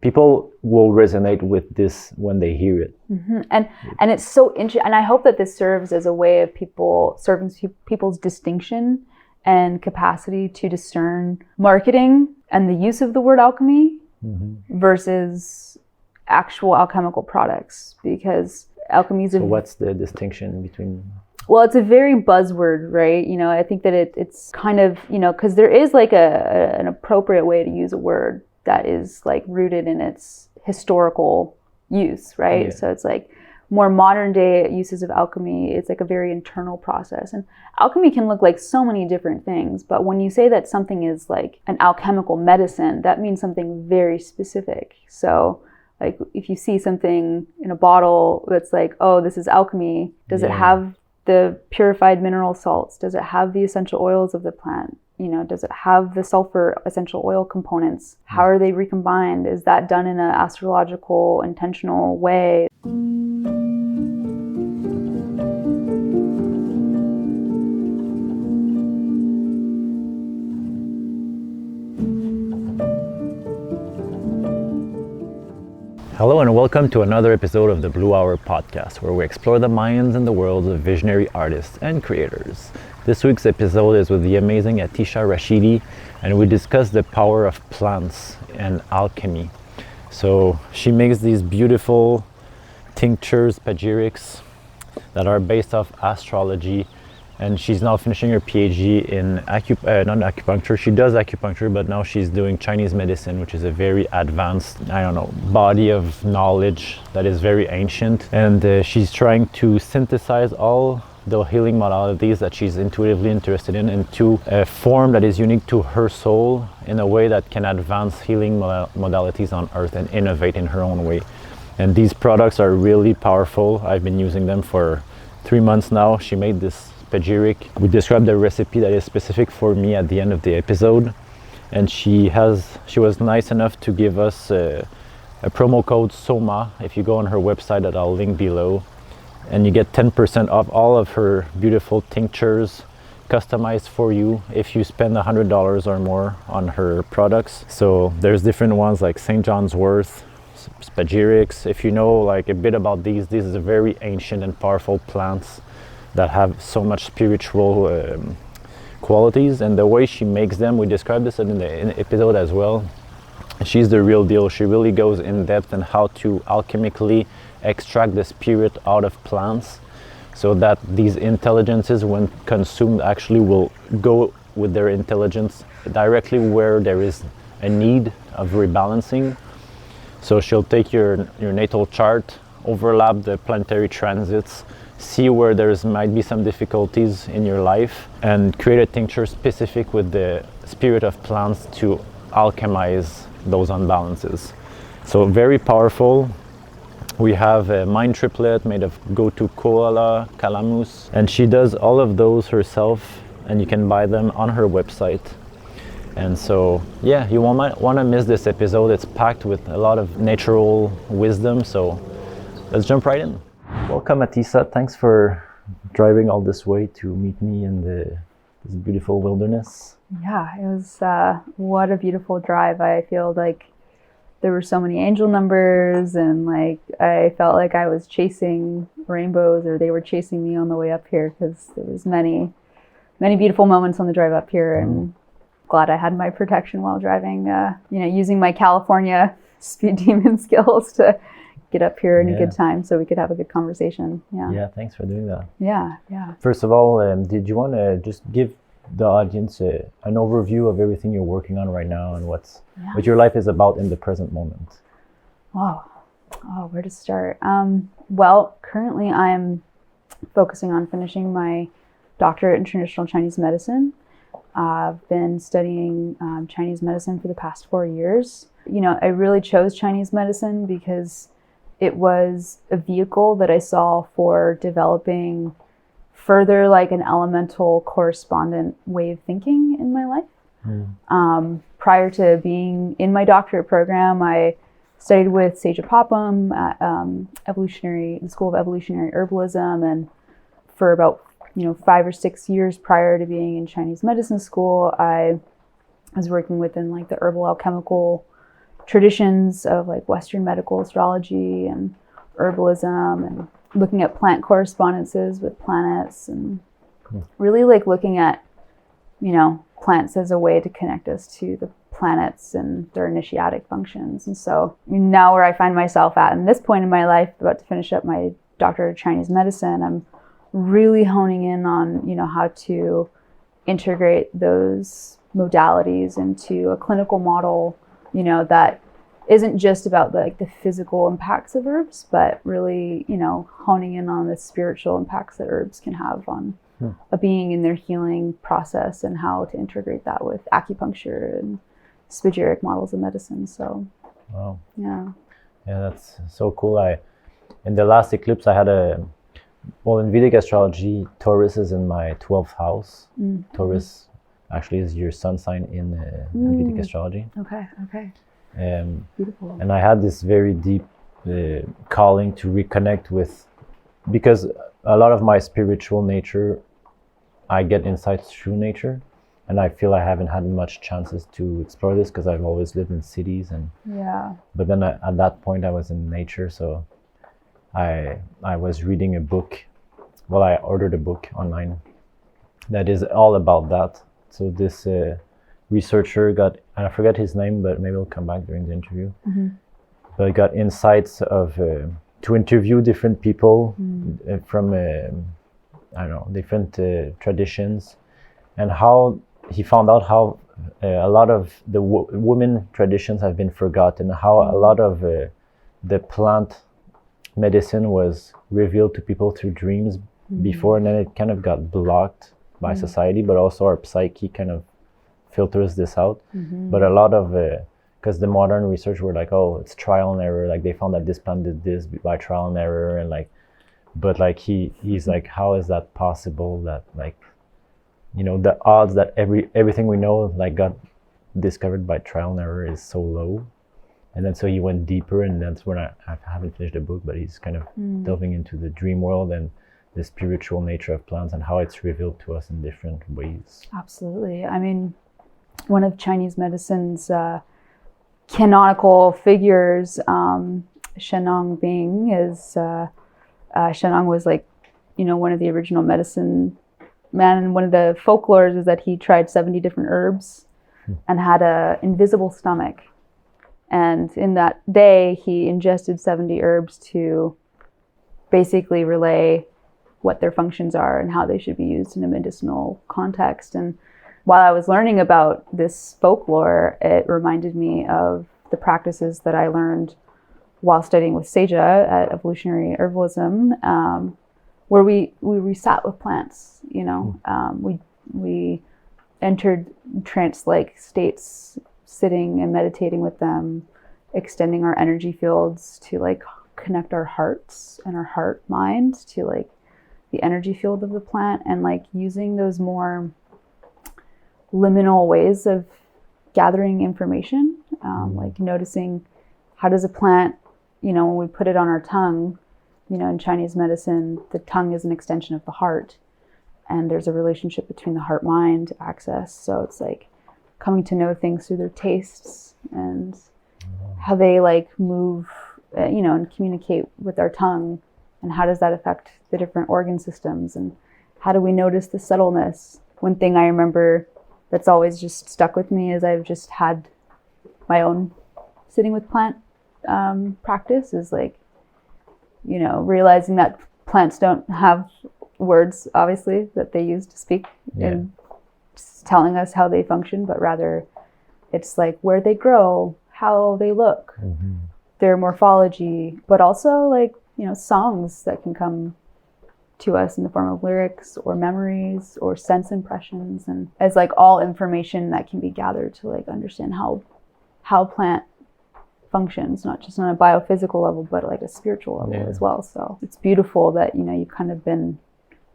people will resonate with this when they hear it. Mm-hmm. And it's so interesting. And I hope that this serves as a way of serving people's distinction and capacity to discern marketing and the use of the word alchemy versus actual alchemical products, because alchemy is So what's the distinction between? Well, it's a very buzzword, right? I think that it's kind of, because there is like an appropriate way to use a word that is like rooted in its historical use, right? Yeah. So it's like more modern day uses of alchemy. It's like a very internal process. And alchemy can look like so many different things. But when you say that something is like an alchemical medicine, that means something very specific. So like if you see something in a bottle that's like, oh, this is alchemy, does it have the purified mineral salts? Does it have the essential oils of the plant? Does it have the sulfur essential oil components? How are they recombined? Is that done in an astrological, intentional way? Hello and welcome to another episode of the Blue Hour podcast, where we explore the minds and the worlds of visionary artists and creators. This week's episode is with the amazing Atisa Rashidi, and we discuss the power of plants and alchemy. So she makes these beautiful tinctures, spagyrics, that are based off astrology, and she's now finishing her PhD in not acupuncture. She does acupuncture, but now she's doing Chinese medicine, which is a very advanced, body of knowledge that is very ancient. And she's trying to synthesize all the healing modalities that she's intuitively interested in into a form that is unique to her soul, in a way that can advance healing modalities on Earth and innovate in her own way. And these products are really powerful. I've been using them for 3 months now. She made this spagyric. We described the recipe that is specific for me at the end of the episode, and she was nice enough to give us a promo code SOMA if you go on her website that I'll link below, and you get 10% off all of her beautiful tinctures, customized for you if you spend $100 or more on her products. So there's different ones like St. John's Wort, spagyrics. If you know like a bit about these is a very ancient and powerful plants that have so much spiritual qualities. And the way she makes them, we described this in the episode as well. She's the real deal. She really goes in depth on how to alchemically extract the spirit out of plants, so that these intelligences, when consumed, actually will go with their intelligence directly where there is a need of rebalancing. So she'll take your natal chart, overlap the planetary transits, see where might be some difficulties in your life, and create a tincture specific with the spirit of plants to alchemize those unbalances. So very powerful. We have a mind triplet made of gotu koala, calamus, and she does all of those herself, and you can buy them on her website. And so, yeah, you won't want to miss this episode. It's packed with a lot of natural wisdom, so let's jump right in. Welcome, Atisa. Thanks for driving all this way to meet me in this beautiful wilderness. Yeah, it was what a beautiful drive. I feel like there were so many angel numbers, and like I felt like I was chasing rainbows, or they were chasing me on the way up here, because there was many beautiful moments on the drive up here. And glad I had my protection while driving, using my California speed demon skills to get up here in a good time so we could have a good conversation. Yeah, thanks for doing that. Yeah. First of all, did you want to just give the audience an overview of everything you're working on right now, and what your life is about in the present moment? Wow. Oh, where to start? Well, currently I'm focusing on finishing my doctorate in traditional Chinese medicine. I've been studying Chinese medicine for the past 4 years. I really chose Chinese medicine because it was a vehicle that I saw for developing further like an elemental correspondent way of thinking in my life. Prior to being in my doctorate program, I studied with Sage Popham at the School of Evolutionary Herbalism, and for about 5 or 6 years prior to being in Chinese medicine school, I was working within like the herbal alchemical traditions of like Western medical astrology and herbalism, and looking at plant correspondences with planets, and really like looking at, you know, plants as a way to connect us to the planets and their initiatic functions. And so now where I find myself at in this point in my life, about to finish up my doctorate of Chinese medicine, I'm really honing in on, you know, how to integrate those modalities into a clinical model, you know, that isn't just about like the physical impacts of herbs, but really, you know, honing in on the spiritual impacts that herbs can have on a being in their healing process, and how to integrate that with acupuncture and spagyric models of medicine. So, wow. Yeah, that's so cool. In the last eclipse, I had in Vedic astrology, Taurus is in my 12th house. Taurus actually is your sun sign in Vedic astrology. Okay. Beautiful. And I had this very deep calling to reconnect with, because a lot of my spiritual nature, I get insights through nature, and I feel I haven't had much chances to explore this because I've always lived in cities. But then at that point I was in nature, so I was reading a book. Well, I ordered a book online that is all about that. So this researcher I forget his name, but maybe he'll come back during the interview. But got insights of to interview different people from I don't know, different traditions, and how he found out how a lot of the women traditions have been forgotten, how a lot of the plant medicine was revealed to people through dreams before, and then it kind of got blocked by society, but also our psyche kind of filters this out. But a lot of because the modern research were like, oh, it's trial and error, like they found that this plant did this by trial and error, and like, but like he's like, how is that possible, that like, you know, the odds that everything we know like got discovered by trial and error is so low. And then so he went deeper, and that's when I haven't finished the book, but he's kind of delving into the dream world and the spiritual nature of plants and how it's revealed to us in different ways. Absolutely. I mean, one of Chinese medicine's canonical figures, Shenong Bing, is Shenong was like, you know, one of the original medicine men. And one of the folklores is that he tried 70 different herbs and had a invisible stomach. And in that day, he ingested 70 herbs to basically relay what their functions are and how they should be used in a medicinal context. And while I was learning about this folklore, it reminded me of the practices that I learned while studying with Seja at Evolutionary Herbalism, where we sat with plants. You know, we entered trance-like states, sitting and meditating with them, extending our energy fields to like connect our hearts and our heart mind to like the energy field of the plant, and like using those more liminal ways of gathering information, like noticing how does a plant, you know, when we put it on our tongue, you know, in Chinese medicine, the tongue is an extension of the heart, and there's a relationship between the heart mind axis. So it's like coming to know things through their tastes and how they like move, you know, and communicate with our tongue, and how does that affect the different organ systems, and how do we notice the subtleness. One thing I remember that's always just stuck with me is I've just had my own sitting with plant practice is like, you know, realizing that plants don't have words, obviously, that they use to speak and telling us how they function, but rather it's like where they grow, how they look, their morphology, but also like, you know, songs that can come to us in the form of lyrics or memories or sense impressions, and as like all information that can be gathered to like understand how plant functions, not just on a biophysical level, but like a spiritual level as well. So it's beautiful that, you know, you've kind of been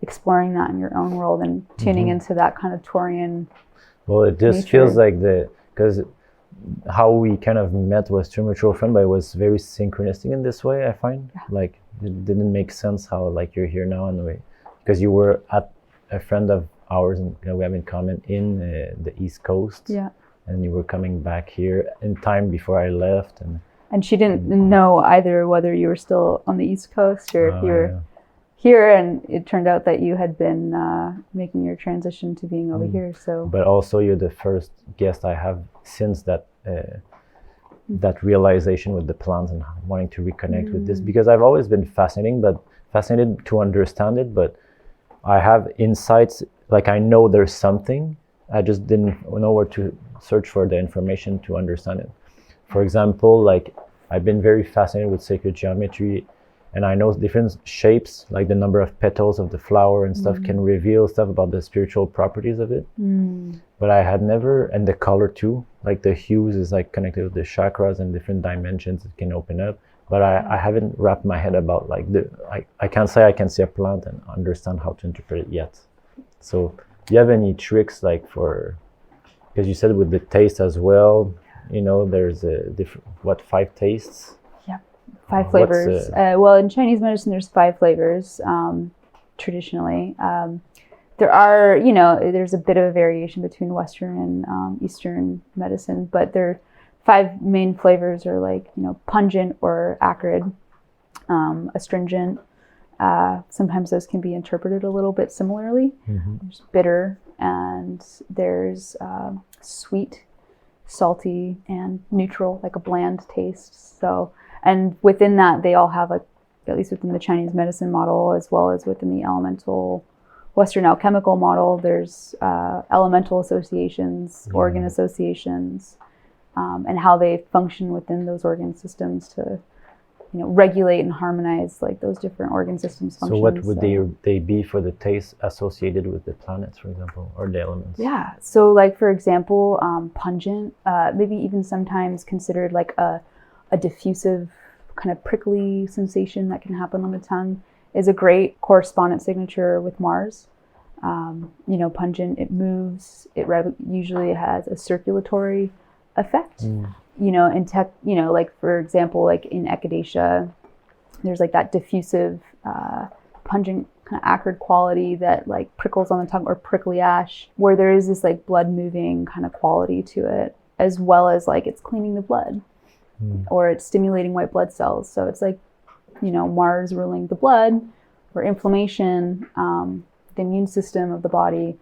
exploring that in your own world and tuning into that kind of Taurian. Well, it just nature. feels like because how we kind of met was through mutual friend, but it was very synchronistic in this way, I find. Like it didn't make sense how like you're here now, and because you were at a friend of ours and we have in common in the East Coast. and you were coming back here in time before I left. And she didn't know either whether you were still on the East Coast or if you were here, and it turned out that you had been making your transition to being over here. So, but also you're the first guest I have since that that realization with the plants and wanting to reconnect with this, because I've always been fascinated to understand it, but I have insights, like I know there's something, I just didn't know where to search for the information to understand it. For example, like I've been very fascinated with sacred geometry, and I know different shapes, like the number of petals of the flower and stuff can reveal stuff about the spiritual properties of it. But I had never, and the color too, like the hues is like connected with the chakras and different dimensions it can open up. But I haven't wrapped my head about like I can't say I can see a plant and understand how to interpret it yet. So do you have any tricks like for, because you said with the taste as well, you know, there's a different, 5 tastes? 5 flavors. Well, in Chinese medicine, there's 5 flavors traditionally. There are, you know, there's a bit of a variation between Western and Eastern medicine, but there 5 main flavors are like, you know, pungent or acrid, astringent. Sometimes those can be interpreted a little bit similarly. There's bitter, and there's sweet, salty, and neutral, like a bland taste. So, and within that, they all have, like, at least within the Chinese medicine model, as well as within the elemental Western alchemical model, there's elemental associations, organ associations, and how they function within those organ systems to, you know, regulate and harmonize like those different organ systems functions. So what would they be for the taste associated with the planets, for example, or the elements? Yeah. So like, for example, pungent, maybe even sometimes considered like a diffusive kind of prickly sensation that can happen on the tongue, is a great correspondent signature with Mars. You know, pungent, it moves, it usually has a circulatory effect. You know, you know, like for example, like in echinacea, there's like that diffusive, pungent kind of acrid quality that like prickles on the tongue, or prickly ash, where there is this like blood moving kind of quality to it, as well as like it's cleaning the blood, or it's stimulating white blood cells. So it's like, you know, Mars ruling the blood or inflammation, the immune system of the body.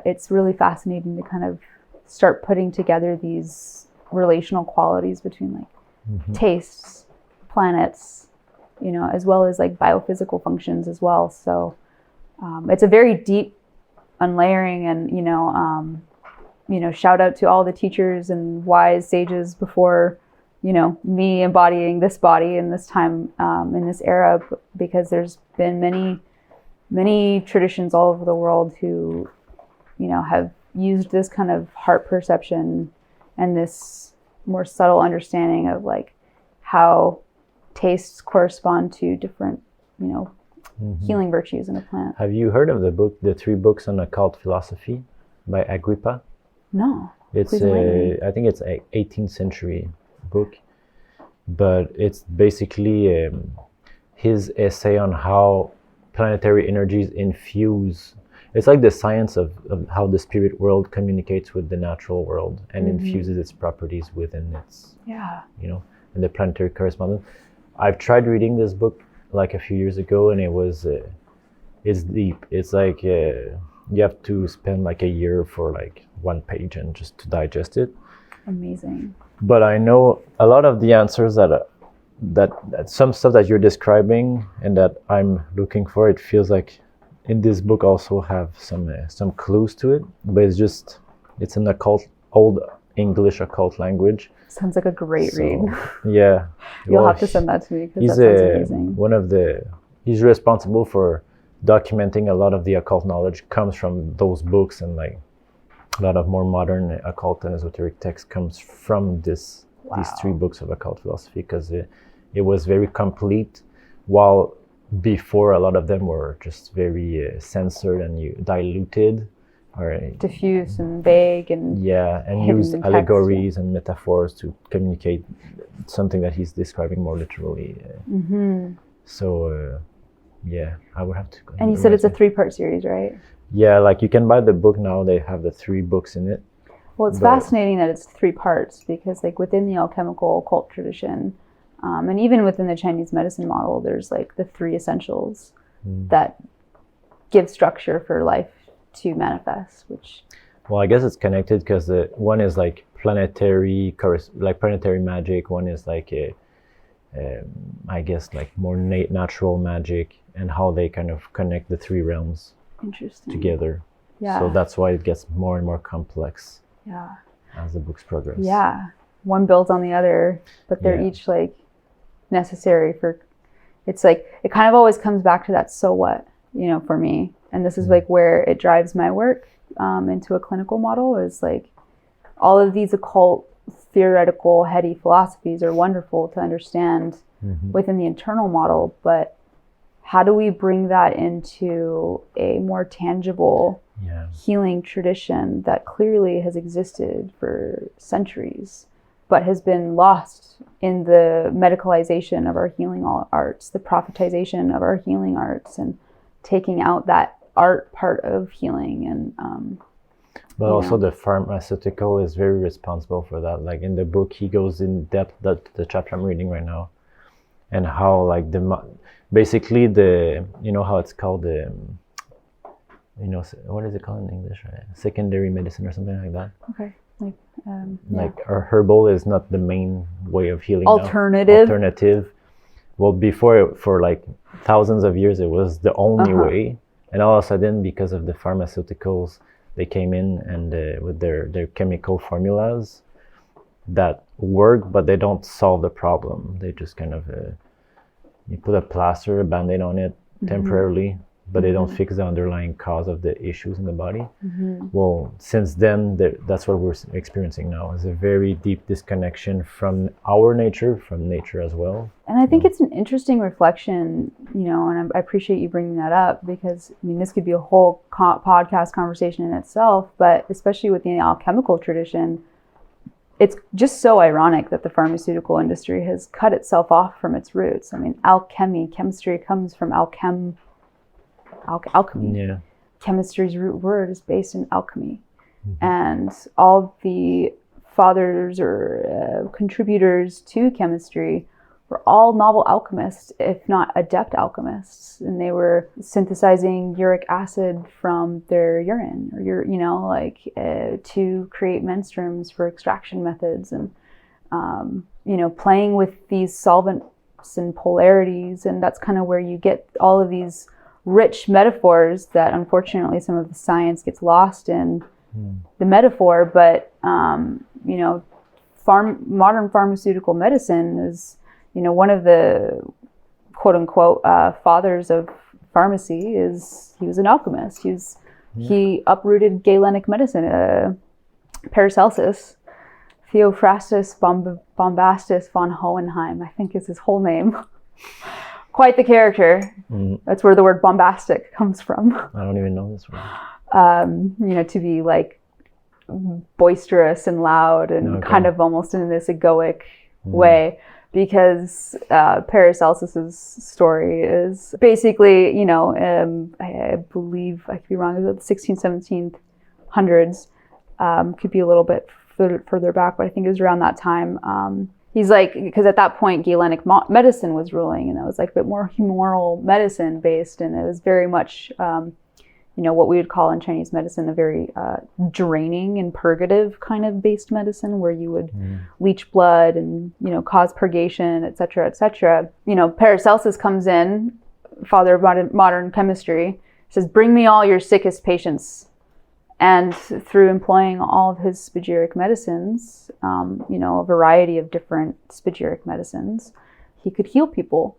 It's really fascinating to kind of start putting together these relational qualities between like tastes, planets, you know, as well as like biophysical functions as well. So it's a very deep unlayering, and you know, shout out to all the teachers and wise sages before, you know, me embodying this body in this time, in this era, because there's been many traditions all over the world who, you know, have used this kind of heart perception and this more subtle understanding of like how tastes correspond to different, you know, healing virtues in a plant. Have you heard of the 3 books on occult philosophy by Agrippa? No. It's I think it's a 18th century book, but it's basically his essay on how planetary energies infuse. It's like the science of how the spirit world communicates with the natural world and infuses its properties within its, you know, and the planetary correspondence. I've tried reading this book like a few years ago, and it's deep. It's like you have to spend like a year for like 1 page and just to digest it. Amazing. But I know a lot of the answers that some stuff that you're describing and that I'm looking for, it feels like in this book also have some clues to it, but it's an old English occult language. Sounds like a great read. Yeah. You'll have to send that to me, because that sounds amazing. He's responsible for documenting a lot of the occult knowledge comes from those books, and like a lot of more modern occult and esoteric text comes from these 3 books of occult philosophy, because it was very complete, while before a lot of them were just very censored and diluted or diffuse and vague and used allegories and metaphors to communicate something that he's describing more literally. So I would have to. And you said it's a 3-part series, right? Yeah, like you can buy the book now. They have the 3 books in it. Well, it's fascinating that it's 3 parts, because like within the alchemical occult tradition, and even within the Chinese medicine model, there's like the 3 essentials that give structure for life to manifest, which... Well, I guess it's connected because one is like planetary magic. One is like I guess like more natural magic, and how they kind of connect the 3 realms together. Yeah. So that's why it gets more and more complex. Yeah. As the books progress. Yeah. One builds on the other, but they're each like necessary for... It's like it kind of always comes back to that so what, for me. And this is like where it drives my work into a clinical model, is like all of these occult, theoretical, heady philosophies are wonderful to understand within the internal model, but how do we bring that into a more tangible healing tradition that clearly has existed for centuries, but has been lost in the medicalization of our healing arts, the prophetization of our healing arts, and taking out that art part of healing. And but also the pharmaceutical is very responsible for that. Like in the book, he goes in depth, that the chapter I'm reading right now, and how like basically how it's called what is it called in English, right? Secondary medicine or something like that. Okay. Like our herbal is not the main way of healing. Alternative. Well, before, for like thousands of years, it was the only way, and all of a sudden, because of the pharmaceuticals, they came in and with their chemical formulas that work, but they don't solve the problem. They just kind of you put a plaster, a band-aid on it temporarily, but they don't fix the underlying cause of the issues in the body. Well, since then, that's what we're experiencing now, is a very deep disconnection from our nature, from nature as well. And I think it's an interesting reflection, and I appreciate you bringing that up, because this could be a whole podcast conversation in itself, but especially within the alchemical tradition, it's just so ironic that the pharmaceutical industry has cut itself off from its roots. Chemistry comes from alchemy. Yeah. Chemistry's root word is based in alchemy. And all the fathers or contributors to chemistry were all novel alchemists, if not adept alchemists. And they were synthesizing uric acid from their urine, or to create menstruums for extraction methods, and playing with these solvents and polarities. And that's kind of where you get all of these rich metaphors that unfortunately some of the science gets lost in the metaphor. But modern pharmaceutical medicine is one of the quote unquote fathers of pharmacy. He was an alchemist. He uprooted Galenic medicine. Paracelsus, Theophrastus Bombastus von Hohenheim, I think is his whole name. Quite the character. That's where the word bombastic comes from. I don't even know this word. To be like boisterous and loud and kind of almost in this egoic way, because Paracelsus's story is basically, I believe, I could be wrong, it was the 16th, 1700s, could be a little bit further back, but I think it was around that time. He's like, because at that point Galenic medicine was ruling, and it was like a bit more humoral medicine based, and it was very much, what we would call in Chinese medicine a very draining and purgative kind of based medicine, where you would leach blood and cause purgation, etc., etc. Paracelsus comes in, father of modern chemistry, says, "Bring me all your sickest patients." And through employing all of his spagyric medicines, a variety of different spagyric medicines, he could heal people,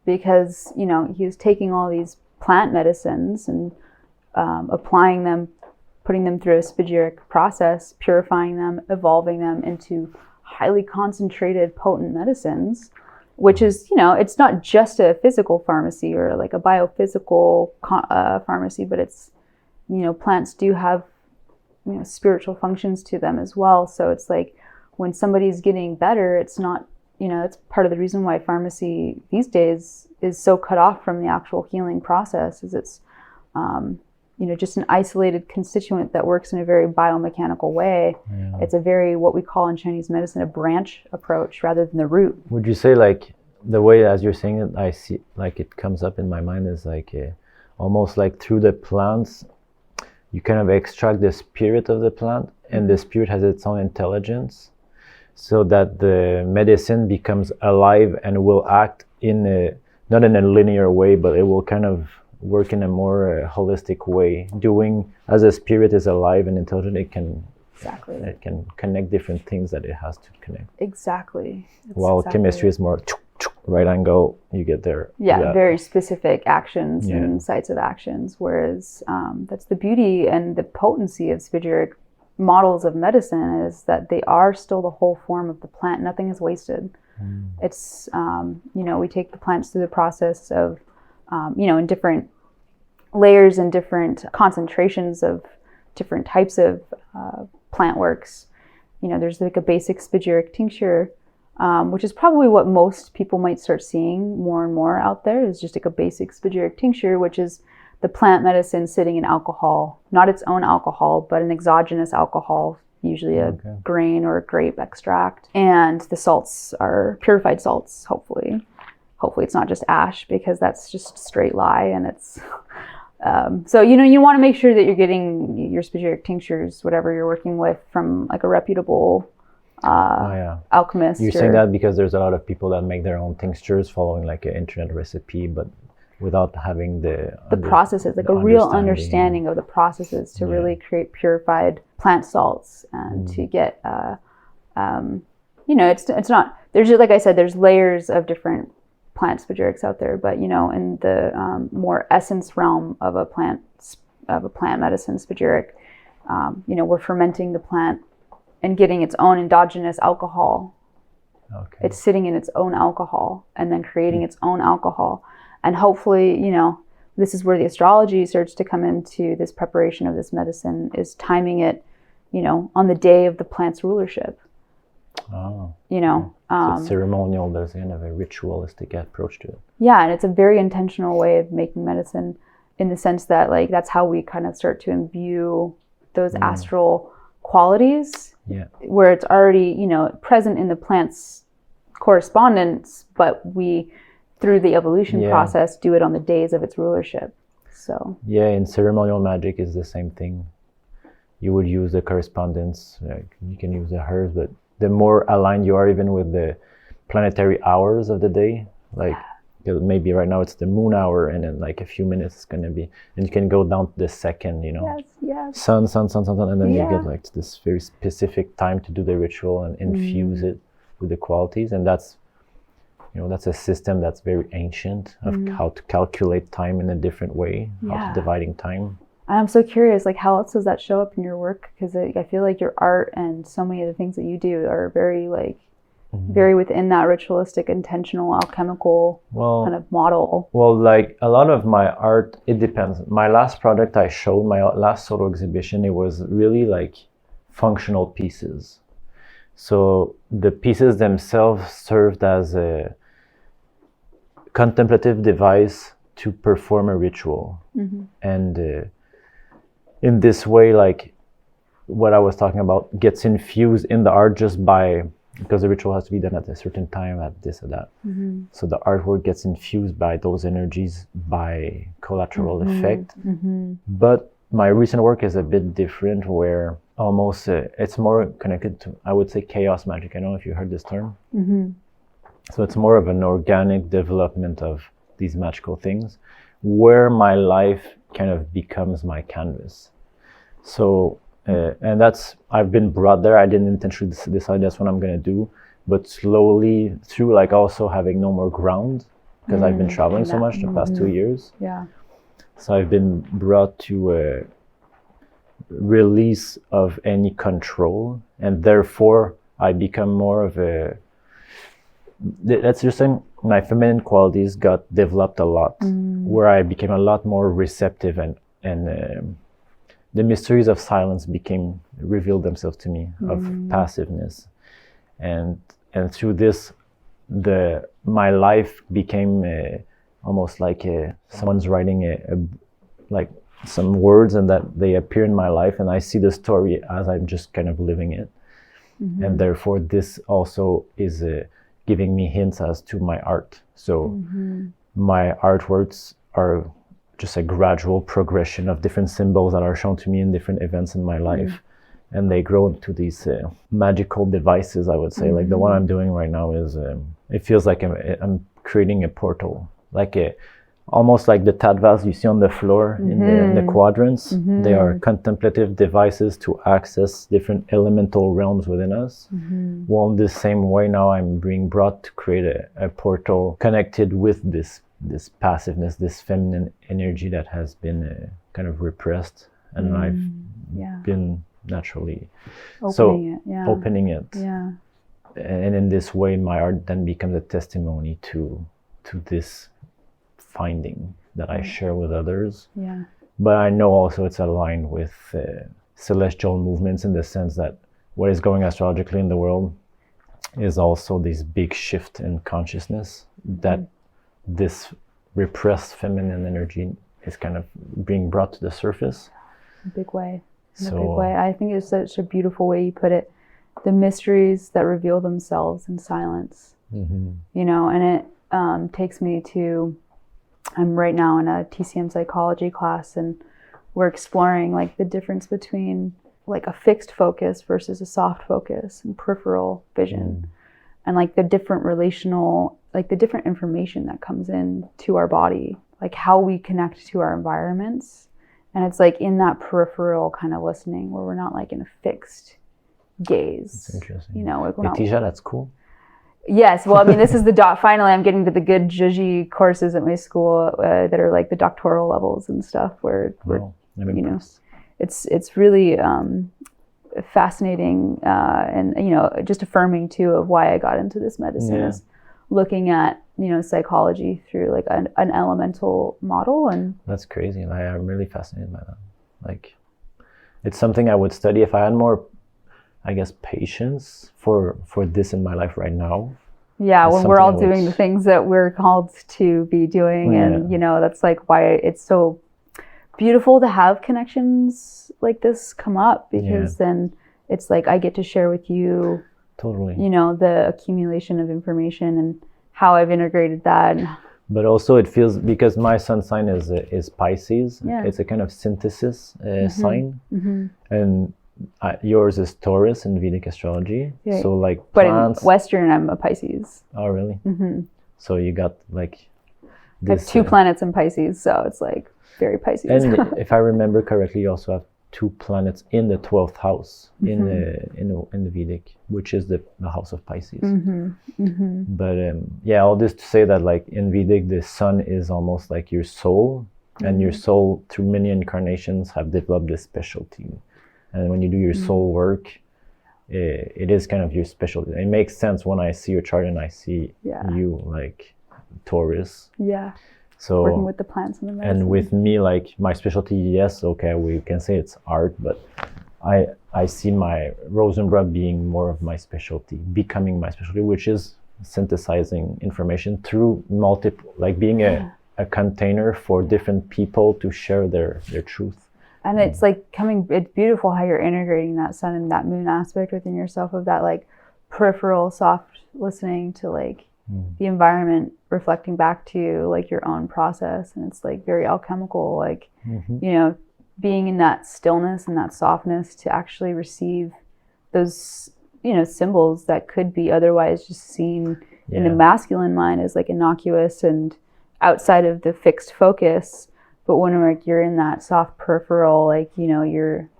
because, he was taking all these plant medicines and applying them, putting them through a spagyric process, purifying them, evolving them into highly concentrated, potent medicines, which is, it's not just a physical pharmacy or like a biophysical pharmacy, but it's, plants do have, spiritual functions to them as well. So it's like when somebody's getting better, it's not, it's part of the reason why pharmacy these days is so cut off from the actual healing process, is it's, just an isolated constituent that works in a very biomechanical way. Yeah. It's a very, what we call in Chinese medicine, a branch approach rather than the root. Would you say like the way as you're saying it, I see like it comes up in my mind is like almost like through the plants, you kind of extract the spirit of the plant, and the spirit has its own intelligence, so that the medicine becomes alive and will act not in a linear way, but it will kind of work in a more holistic way. Doing as a spirit is alive and intelligent, it can connect different things that it has to connect. Exactly. While chemistry is more right angle, you get there. Yeah, very specific actions and sites of actions. Whereas that's the beauty and the potency of spagyric models of medicine, is that they are still the whole form of the plant. Nothing is wasted. It's, we take the plants through the process of, in different layers and different concentrations of different types of plant works. There's like a basic spagyric tincture, which is probably what most people might start seeing more and more out there, is just like a basic spagyric tincture, which is the plant medicine sitting in alcohol, not its own alcohol, but an exogenous alcohol, usually a grain or a grape extract. And the salts are purified salts, hopefully. Hopefully it's not just ash, because that's just a straight lie. And it's, so, you want to make sure that you're getting your spagyric tinctures, whatever you're working with, from like a reputable alchemist. You're saying that because there's a lot of people that make their own tinctures following like an internet recipe, but without having the processes, like a real understanding of the processes to really create purified plant salts, and to get, it's not, there's, like I said, there's layers of different plant spagyrics out there, but in the more essence realm of a plant medicine spagyric, we're fermenting the plant and getting its own endogenous alcohol. Okay. It's sitting in its own alcohol and then creating its own alcohol. And hopefully, this is where the astrology starts to come into this preparation of this medicine, is timing it, on the day of the plant's rulership. Oh. So it's ceremonial. There's kind of a ritualistic approach to it. Yeah, and it's a very intentional way of making medicine, in the sense that like that's how we kind of start to imbue those astral qualities. Yeah. Where it's already, present in the plant's correspondence, but we, through the evolution process, do it on the days of its rulership. So in ceremonial magic is the same thing. You would use the correspondence, like you can use the herbs, but the more aligned you are even with the planetary hours of the day, like maybe right now it's the moon hour, and in like a few minutes it's going to be, and you can go down to the second, sun, and then you get like this very specific time to do the ritual and infuse it with the qualities. And that's a system that's very ancient of how to calculate time in a different way, how to dividing time. I'm so curious, like how else does that show up in your work? Because I feel like your art and so many of the things that you do are very very within that ritualistic, intentional, alchemical kind of model. Well, like a lot of my art, it depends. My last product I showed, my last solo exhibition, it was really like functional pieces. So the pieces themselves served as a contemplative device to perform a ritual. And in this way, like what I was talking about gets infused in the art just because the ritual has to be done at a certain time, at this or that. So the artwork gets infused by those energies by collateral effect. But my recent work is a bit different, where almost it's more connected to, I would say, chaos magic. I don't know if you heard this term. So it's more of an organic development of these magical things, where my life kind of becomes my canvas. So, and I've been brought there. I didn't intentionally decide that's what I'm going to do, but slowly, through like also having no more ground, because I've been traveling so much the past 2 years. Yeah. So I've been brought to a release of any control, and therefore I become more of let's just say my feminine qualities got developed a lot, where I became a lot more receptive, and the mysteries of silence revealed themselves to me, of passiveness, and through this, my life became almost like someone's writing like some words and that they appear in my life, and I see the story as I'm just kind of living it. And therefore this also is giving me hints as to my art. So my artworks are just a gradual progression of different symbols that are shown to me in different events in my life. And they grow into these magical devices, I would say. Like the one I'm doing right now is, it feels like I'm creating a portal, like almost like the tatvas you see on the floor in the quadrants. They are contemplative devices to access different elemental realms within us. Well, in the same way now I'm being brought to create a portal connected with this passiveness, this feminine energy that has been kind of repressed, and I've been naturally opening it. And in this way my art then becomes a testimony to this finding that I share with others. But I know also it's aligned with celestial movements, in the sense that what is going astrologically in the world is also this big shift in consciousness, that this repressed feminine energy is kind of being brought to the surface. In a big way. I think it's such a beautiful way you put it. The mysteries that reveal themselves in silence. You know, and it takes me to, I'm right now in a TCM psychology class, and we're exploring like the difference between like a fixed focus versus a soft focus and peripheral vision, and like the different relational, like the different information that comes in to our body, like how we connect to our environments. And it's like in that peripheral kind of listening where we're not like in a fixed gaze. That's interesting. You know, like Atisa, that's cool. Yes, well, I mean, this is finally I'm getting to the good juji courses at my school that are like the doctoral levels and stuff, where you know, it's really fascinating and, you know, just affirming too of why I got into this medicine is looking at, you know, psychology through like an elemental model. And that's crazy, and I'm really fascinated by that. Like, it's something I would study if I had more, I guess, patience for this in my life right now. Yeah, when we're all doing the things that we're called to be doing. And, you know, that's like why it's so beautiful to have connections like this come up, because then it's like I get to share with you, you know, the accumulation of information and how I've integrated that. But also it feels, because my sun sign is Pisces, it's a kind of synthesis sign. And yours is Taurus in Vedic astrology. So like plants. But in Western, I'm a Pisces. Oh, really? So you got like this, I have 2 planets in Pisces, so it's like very Pisces. And if I remember correctly, you also have 2 planets in the 12th house in the Vedic, which is the house of Pisces. But all this to say that like in Vedic, the sun is almost like your soul, and your soul through many incarnations have developed this specialty. And when you do your soul work, it is kind of your specialty. It makes sense when I see your chart and I see you like Taurus. So working with the plants and the medicine. And with me, like my specialty, yes, okay, we can say it's art, but I see my Rosenblatt being more of my specialty, becoming my specialty, which is synthesizing information through multiple, like being a container for different people to share their truth. And it's like it's beautiful how you're integrating that sun and that moon aspect within yourself, of that like peripheral soft listening to like the environment reflecting back to you, like your own process. And it's like very alchemical, like, you know, being in that stillness and that softness to actually receive those, you know, symbols that could be otherwise just seen in the masculine mind as like innocuous and outside of the fixed focus. But when like you're in that soft peripheral, like, you know, you're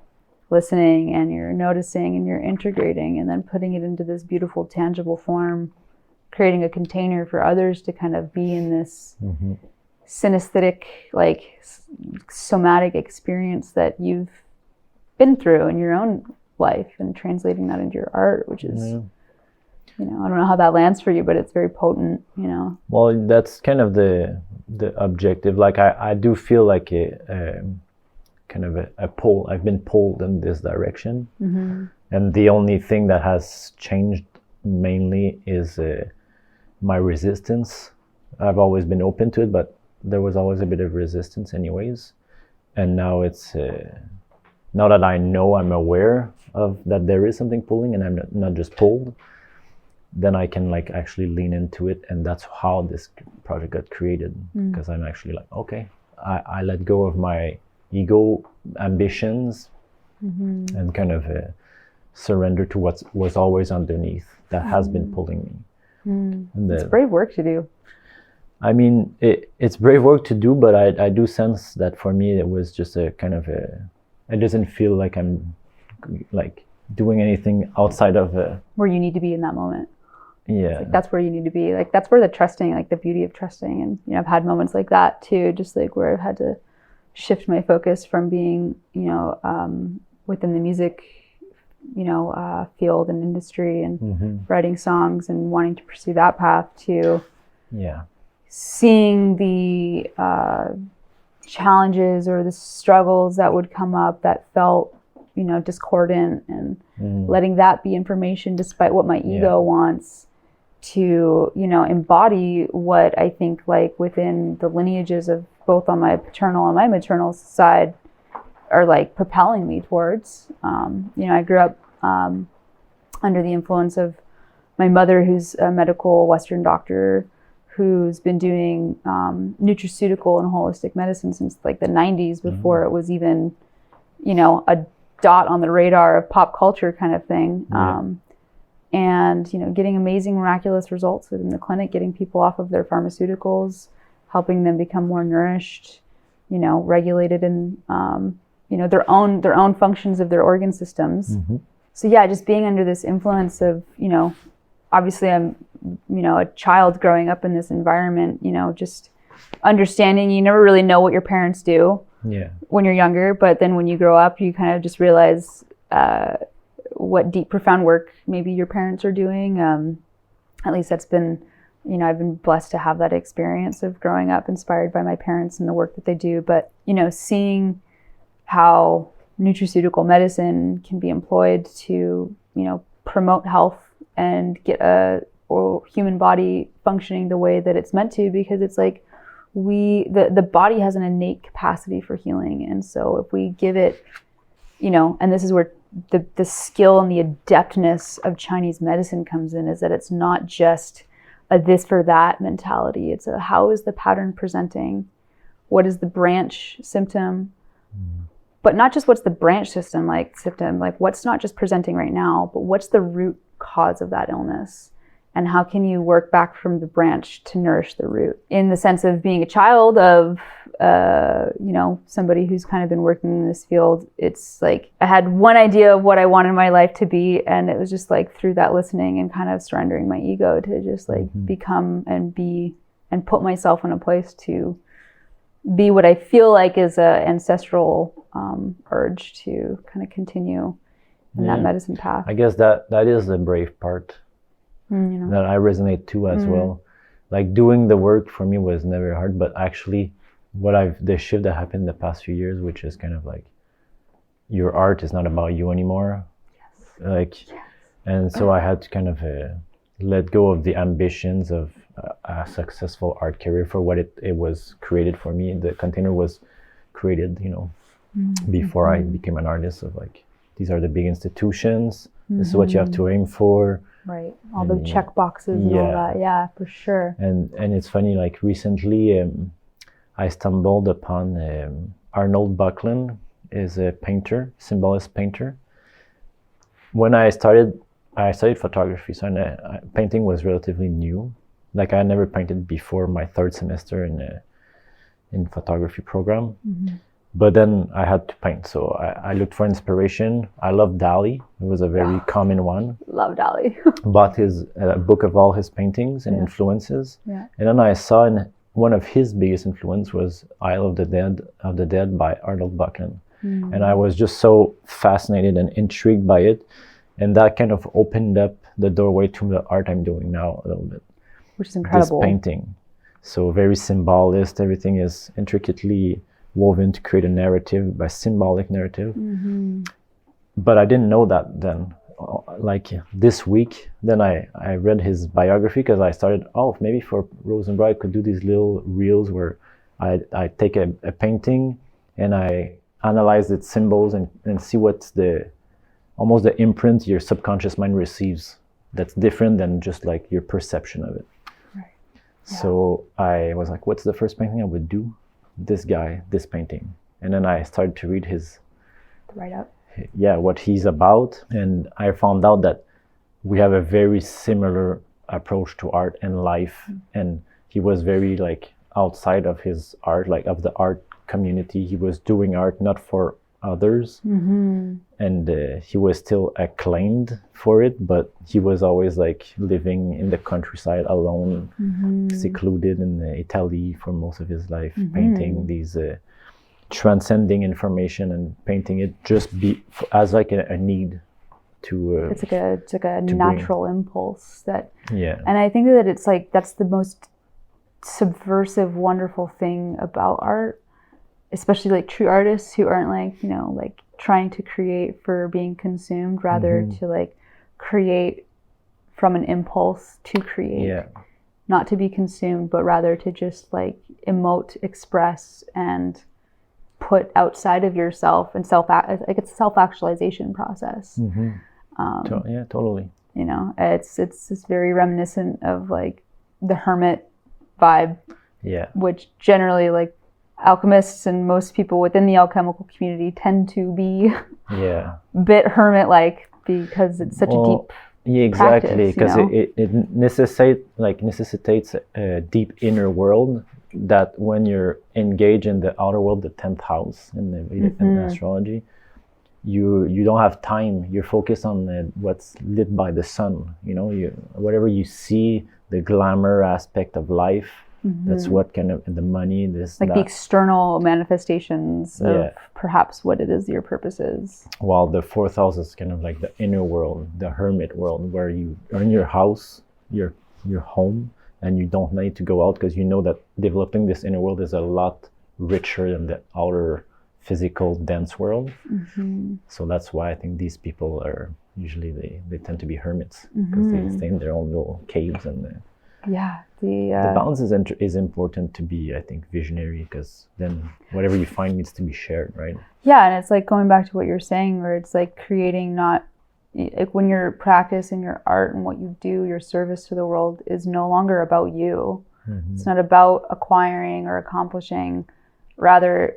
listening and you're noticing and you're integrating and then putting it into this beautiful tangible form, creating a container for others to kind of be in this synesthetic, like somatic experience that you've been through in your own life, and translating that into your art, which is, you know, I don't know how that lands for you, but it's very potent, you know. Well, that's kind of the objective. Like I do feel like a kind of a pull. I've been pulled in this direction, and the only thing that has changed mainly is my resistance. I've always been open to it, but there was always a bit of resistance anyways. and now it's now that I know, I'm aware of that there is something pulling, and I'm not just pulled, then I can like actually lean into it, and that's how this project got created. Because I'm actually like, okay, I let go of my ego ambitions and kind of surrender to what was always underneath that has been pulling me. And it's brave work to do. I mean, it's brave work to do, but I do sense that for me it was just a kind of it doesn't feel like I'm like doing anything outside of where you need to be in that moment. Yeah, like that's where you need to be. Like that's where the trusting, like the beauty of trusting, and I've had moments like that too, just like where I've had to shift my focus from being within the music field and industry and writing songs and wanting to pursue that path to seeing the challenges or the struggles that would come up that felt discordant, and letting that be information despite what my ego wants, to embody what I think like within the lineages of both on my paternal and my maternal side are like propelling me towards. I grew up under the influence of my mother, who's a medical Western doctor, who's been doing nutraceutical and holistic medicine since like the 90s, before it was even, a dot on the radar of pop culture kind of thing. And, getting amazing, miraculous results within the clinic, getting people off of their pharmaceuticals, helping them become more nourished, regulated in, their own functions of their organ systems. So yeah, just being under this influence of, obviously I'm, a child growing up in this environment, just understanding you never really know what your parents do when you're younger, but then when you grow up, you kind of just realize what deep, profound work maybe your parents are doing. At least that's been, I've been blessed to have that experience of growing up inspired by my parents and the work that they do. But, seeing how nutraceutical medicine can be employed to, promote health and get a human body functioning the way that it's meant to, because it's like the body has an innate capacity for healing. And so if we give it, and this is where the skill and the adeptness of Chinese medicine comes in, is that it's not just a this for that mentality. It's a how is the pattern presenting? What is the branch symptom? But not just what's the branch symptom, like what's not just presenting right now, but what's the root cause of that illness? And how can you work back from the branch to nourish the root? In the sense of being a child of, somebody who's kind of been working in this field, it's like I had one idea of what I wanted my life to be. And it was just like through that listening and kind of surrendering my ego to just like become and be and put myself in a place to be what I feel like is a ancestral urge to kind of continue in that medicine path. I guess that is the brave part. That I resonate to as well. Like doing the work for me was never hard, but actually the shift that happened the past few years, which is kind of like your art is not about you anymore. And so I had to kind of let go of the ambitions of a successful art career for what it was created for me. The container was created, before I became an artist, of like, these are the big institutions. This is what you have to aim for. Right. All the check boxes and all that. Yeah, for sure. And it's funny, like recently I stumbled upon Arnold Buckland, is a painter, symbolist painter. When I studied photography, so painting was relatively new. Like I had never painted before my third semester in photography program. But then I had to paint, so I looked for inspiration. I love Dali. It was a very common one. Love Dali. Bought his book of all his paintings and influences. And then I saw one of his biggest influence was Isle of the Dead by Arnold Buckland. And I was just so fascinated and intrigued by it. And that kind of opened up the doorway to the art I'm doing now a little bit. Which is incredible. This painting. So very symbolist. Everything is intricately woven to create a narrative, by symbolic narrative. But I didn't know that then. Like this week, then I read his biography, because I started, maybe for Rose and Bride I could do these little reels where I take a painting and I analyze its symbols and see what's almost the imprint your subconscious mind receives that's different than just like your perception of it. Right. Yeah. So I was like, what's the first painting I would do? This guy, this painting. And then I started to read his write-up. Yeah, what he's about. And I found out that we have a very similar approach to art and life. And he was very like outside of his art, like of the art community. He was doing art not for others. And he was still acclaimed for it, but he was always like living in the countryside alone, secluded in Italy for most of his life, painting these transcending information and painting it just as like a need to it's like a natural impulse that, yeah. And I think that it's like that's the most subversive, wonderful thing about art, especially like true artists who aren't like, you know, like trying to create for being consumed, rather to like create from an impulse to create, not to be consumed, but rather to just like emote, express, and put outside of yourself and like it's a self-actualization process. Yeah, totally. You know, it's very reminiscent of like the hermit vibe, which generally like alchemists and most people within the alchemical community tend to be bit hermit-like because it's such a deep exactly, because it necessitates a deep inner world that when you're engaged in the outer world, the 10th house in the Vedic astrology, you don't have time. You're focused on what's lit by the sun. You know, whatever you see, the glamour aspect of life. That's what kind of the money, the external manifestations of perhaps what it is your purpose is. While the 4th house is kind of like the inner world, the hermit world, where you are in your house, your home, and you don't need to go out because you know that developing this inner world is a lot richer than the outer physical dense world. So that's why I think these people are usually they tend to be hermits because they stay in their own little caves and the balance is important to be, I think, visionary, because then whatever you find needs to be shared, right? Yeah, and it's like going back to what you're saying, where it's like creating, not like when your practice and your art and what you do, your service to the world is no longer about you. It's not about acquiring or accomplishing. Rather,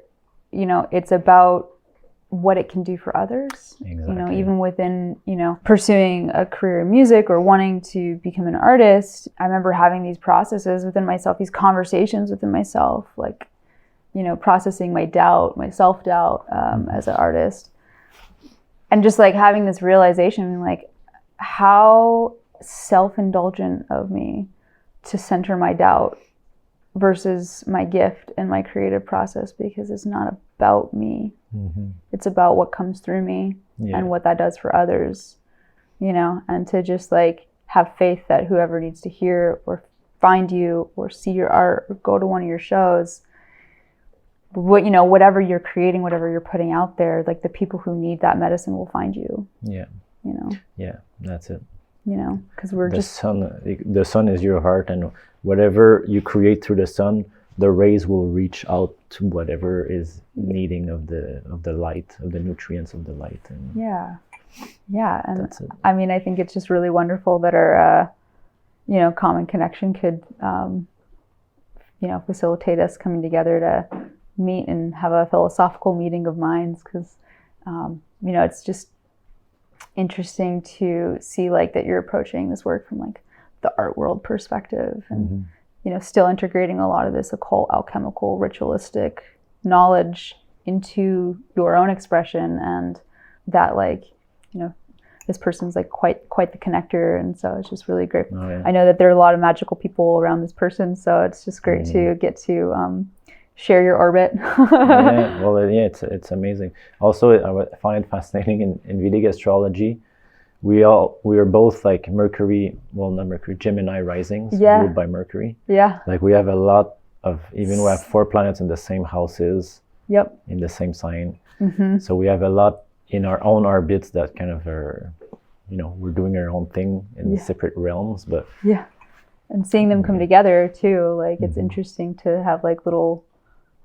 you know, it's about what it can do for others. Exactly. You know, even within, you know, pursuing a career in music or wanting to become an artist, I remember having these processes within myself, these conversations within myself, like, you know, processing my doubt, my self-doubt as an artist. And just like having this realization, like how self-indulgent of me to center my doubt versus my gift and my creative process, because it's not about me. It's about what comes through me and what that does for others, you know, and to just like have faith that whoever needs to hear or find you or see your art or go to one of your shows, what, you know, whatever you're creating, whatever you're putting out there, like the people who need that medicine will find you. You know. That's it. You know, because we're the sun is your heart, and whatever you create through the sun, the rays will reach out to whatever is needing of the light, of the nutrients of the light. And and that's it. I mean, I think it's just really wonderful that our you know, common connection could you know, facilitate us coming together to meet and have a philosophical meeting of minds, because you know, it's just interesting to see like that you're approaching this work from like the art world perspective, and you know, still integrating a lot of this occult, alchemical, ritualistic knowledge into your own expression, and that, like, you know, this person's like quite the connector, and so it's just really great. I know that there are a lot of magical people around this person, so it's just great to get to share your orbit. It's amazing. Also, I find it fascinating in Vedic astrology. We are both like Gemini risings, ruled by Mercury. Like we have a lot of, even we have 4 planets in the same houses. In the same sign. So we have a lot in our own orbits that kind of are, you know, we're doing our own thing in separate realms, but and seeing them come together too, like it's interesting to have like little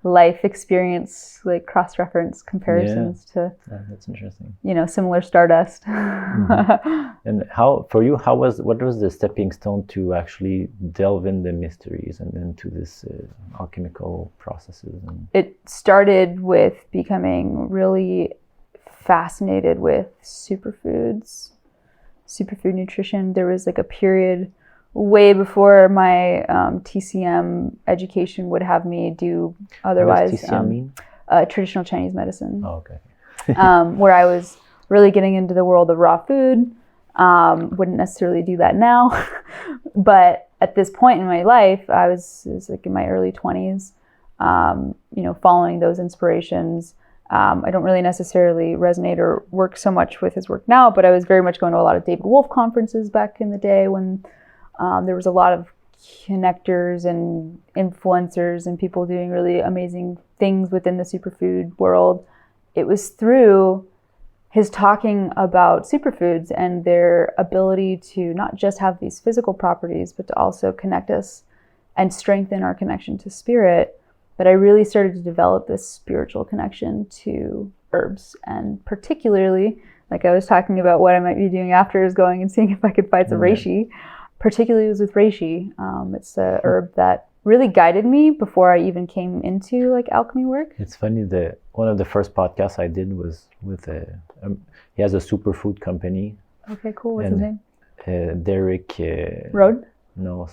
life experience, like cross-reference comparisons to, that's interesting. Similar stardust. And what was the stepping stone to actually delve in the mysteries and into this alchemical processes? It started with becoming really fascinated with superfoods, superfood nutrition. There was like a period way before my TCM education would have me do otherwise. What does TCM mean? Traditional Chinese medicine. Oh, okay. Where I was really getting into the world of raw food. Wouldn't necessarily do that now, but at this point in my life, it was like in my early 20s. Following those inspirations. I don't really necessarily resonate or work so much with his work now, but I was very much going to a lot of David Wolf conferences back in the day when there was a lot of connectors and influencers and people doing really amazing things within the superfood world. It was through his talking about superfoods and their ability to not just have these physical properties, but to also connect us and strengthen our connection to spirit, that I really started to develop this spiritual connection to herbs. And particularly, like I was talking about what I might be doing after, is going and seeing if I could find some reishi. Particularly was with reishi. It's a herb that really guided me before I even came into like alchemy work. It's funny that one of the first podcasts I did was with he has a superfood company. Okay, cool. What's his name? Derek. Road? No,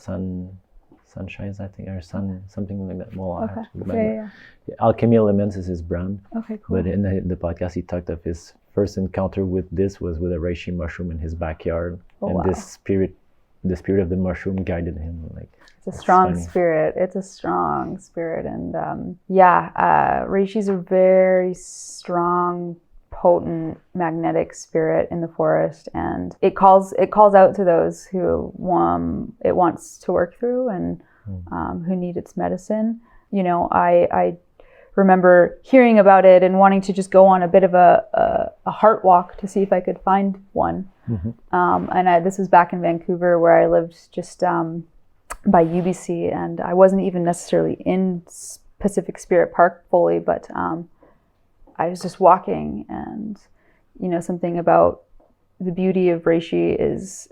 Sunshines, I think, or something like that. Well, okay. I have to remember. Yeah. Alchemy Elements is his brand. Okay, cool. But in the podcast, he talked of his first encounter with this was with a reishi mushroom in his backyard, the spirit of the mushroom guided him. Like, it's a strong spirit. It's a strong spirit, and reishi is a very strong, potent, magnetic spirit in the forest, and it calls out to those who it wants to work through and who need its medicine. I remember hearing about it and wanting to just go on a bit of a heart walk to see if I could find one. And this was back in Vancouver, where I lived just by UBC, and I wasn't even necessarily in Pacific Spirit Park fully, but I was just walking, and something about the beauty of reishi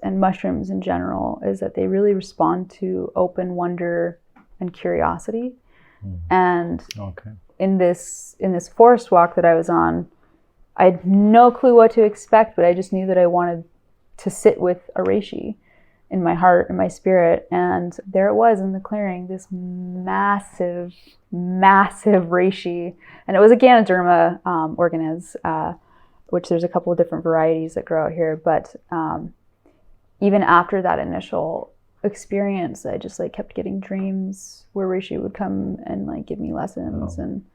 and mushrooms in general is that they really respond to open wonder and curiosity. And in this forest walk that I was on, I had no clue what to expect, but I just knew that I wanted to sit with a reishi in my heart and my spirit. And there it was in the clearing, this massive, massive reishi. And it was a Ganoderma organez, which there's a couple of different varieties that grow out here. But even after that initial experience, I just kept getting dreams where reishi would come and give me lessons and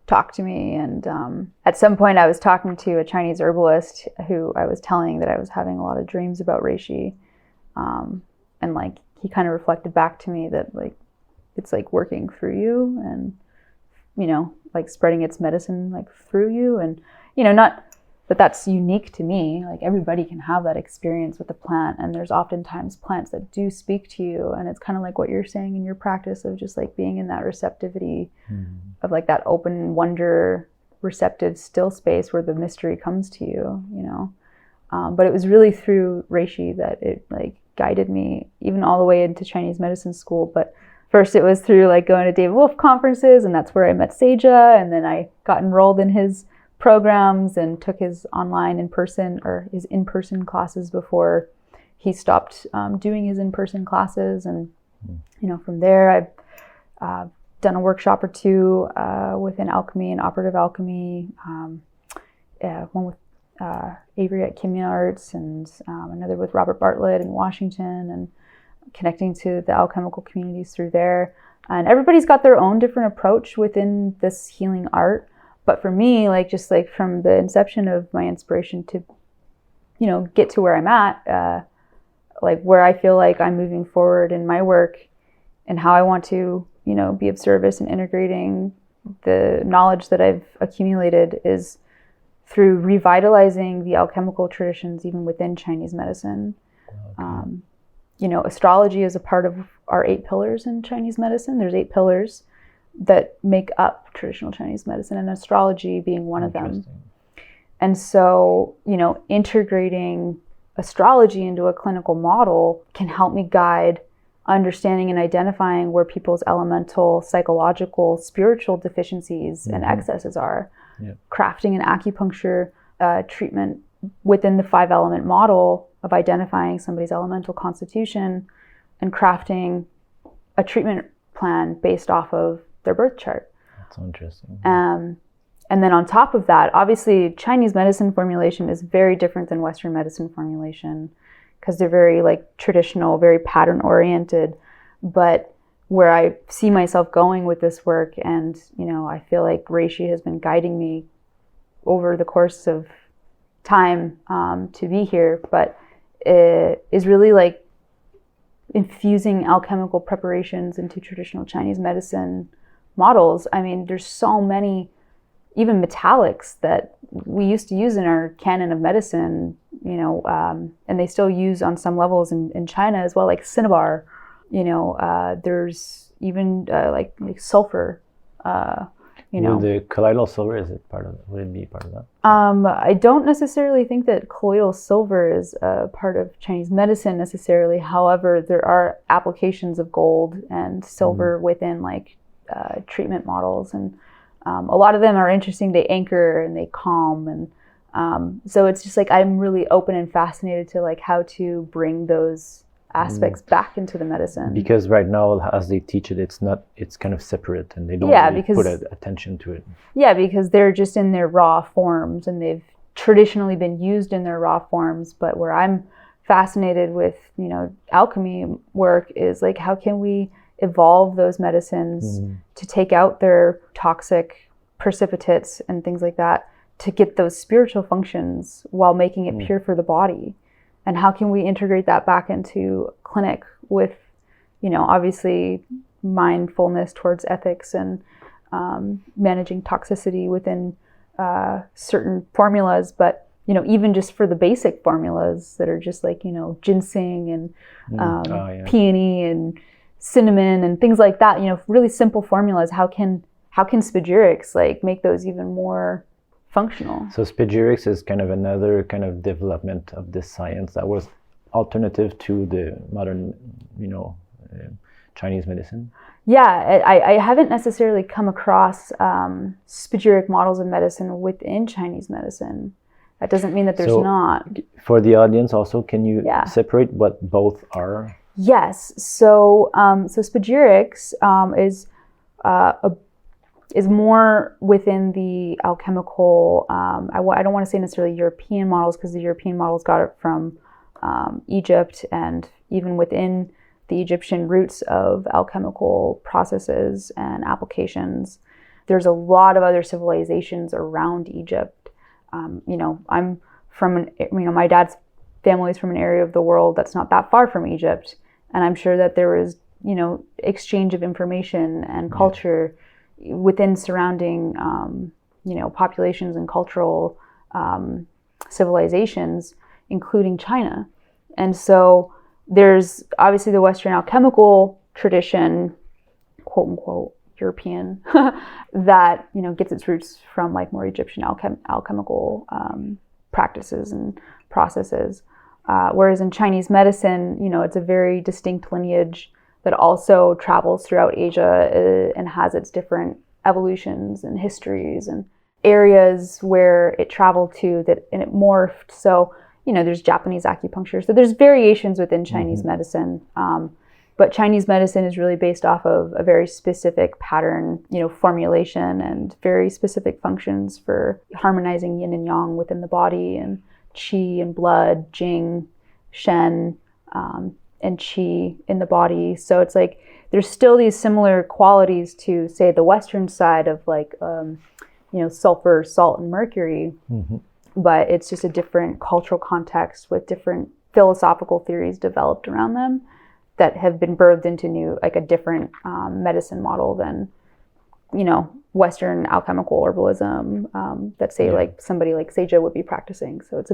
talk to me. And at some point I was talking to a Chinese herbalist who I was telling that I was having a lot of dreams about reishi. And he kind of reflected back to me that it's working through you and, spreading its medicine through you. And, not that that's unique to me. Everybody can have that experience with the plant. And there's oftentimes plants that do speak to you. And it's kind of like what you're saying in your practice of just being in that receptivity of that open wonder, receptive still space where the mystery comes to you, But it was really through reishi that it guided me even all the way into Chinese medicine school. But first it was through going to David Wolf conferences, and that's where I met Seja. And then I got enrolled in his programs and took his his in-person classes before he stopped doing his in-person classes. And, from there I've done a workshop or two within alchemy and operative alchemy, one with Avery at Kimya Arts, and another with Robert Bartlett in Washington, and connecting to the alchemical communities through there. And everybody's got their own different approach within this healing art. But for me, from the inception of my inspiration to, get to where I'm at, where I feel I'm moving forward in my work and how I want to, be of service and integrating the knowledge that I've accumulated is through revitalizing the alchemical traditions even within Chinese medicine. Astrology is a part of our 8 pillars in Chinese medicine. There's 8 pillars. that make up traditional Chinese medicine, and astrology being one of them. And so, integrating astrology into a clinical model can help me guide understanding and identifying where people's elemental, psychological, spiritual deficiencies and excesses are. Crafting an acupuncture treatment within the 5-element model of identifying somebody's elemental constitution and crafting a treatment plan based off of their birth chart. That's so interesting. And then on top of that, obviously Chinese medicine formulation is very different than Western medicine formulation because they're very traditional, very pattern oriented. But where I see myself going with this work, and I feel like Reishi has been guiding me over the course of time to be here, but it is really infusing alchemical preparations into traditional Chinese medicine models. I mean, there's so many, even metallics that we used to use in our canon of medicine, and they still use on some levels in China as well, like cinnabar. There's even sulfur. Would the colloidal silver, would it be part of that? I don't necessarily think that colloidal silver is a part of Chinese medicine necessarily. However, there are applications of gold and silver within treatment models, and a lot of them are interesting. They anchor and they calm, and so it's just I'm really open and fascinated to how to bring those aspects back into the medicine. Because right now, as they teach it, it's kind of separate, and they don't really put attention to it. Yeah, because they're just in their raw forms, and they've traditionally been used in their raw forms. But where I'm fascinated with, alchemy work is how can we evolve those medicines to take out their toxic precipitates and things like that, to get those spiritual functions while making it pure for the body. And how can we integrate that back into clinic with, obviously mindfulness towards ethics and managing toxicity within certain formulas, but, even just for the basic formulas that are just ginseng and peony and cinnamon and things like that, really simple formulas. How can spagyrics make those even more functional? So spagyrics is kind of another kind of development of this science that was alternative to the modern, Chinese medicine. Yeah, I haven't necessarily come across spagyric models of medicine within Chinese medicine. That doesn't mean that there's not. For the audience also, can you separate what both are? Yes. So spagyrics is more within the alchemical, I don't want to say necessarily European models, because the European models got it from Egypt, and even within the Egyptian roots of alchemical processes and applications, there's a lot of other civilizations around Egypt. I'm from my dad's family is from an area of the world that's not that far from Egypt, and I'm sure that there was, exchange of information and culture within surrounding, populations and cultural civilizations, including China. And so there's obviously the Western alchemical tradition, quote unquote, European, that, gets its roots from more Egyptian alchemical practices and processes. Whereas in Chinese medicine, it's a very distinct lineage that also travels throughout Asia and has its different evolutions and histories and areas where it traveled to and it morphed. So, there's Japanese acupuncture. So there's variations within Chinese medicine. But Chinese medicine is really based off of a very specific pattern, formulation, and very specific functions for harmonizing yin and yang within the body, and qi and blood, jing, shen, and qi in the body. So it's there's still these similar qualities to, say, the Western side of sulfur, salt, and mercury, but it's just a different cultural context with different philosophical theories developed around them that have been birthed into a different medicine model than, Western alchemical herbalism that, say, somebody like Seja would be practicing. So it's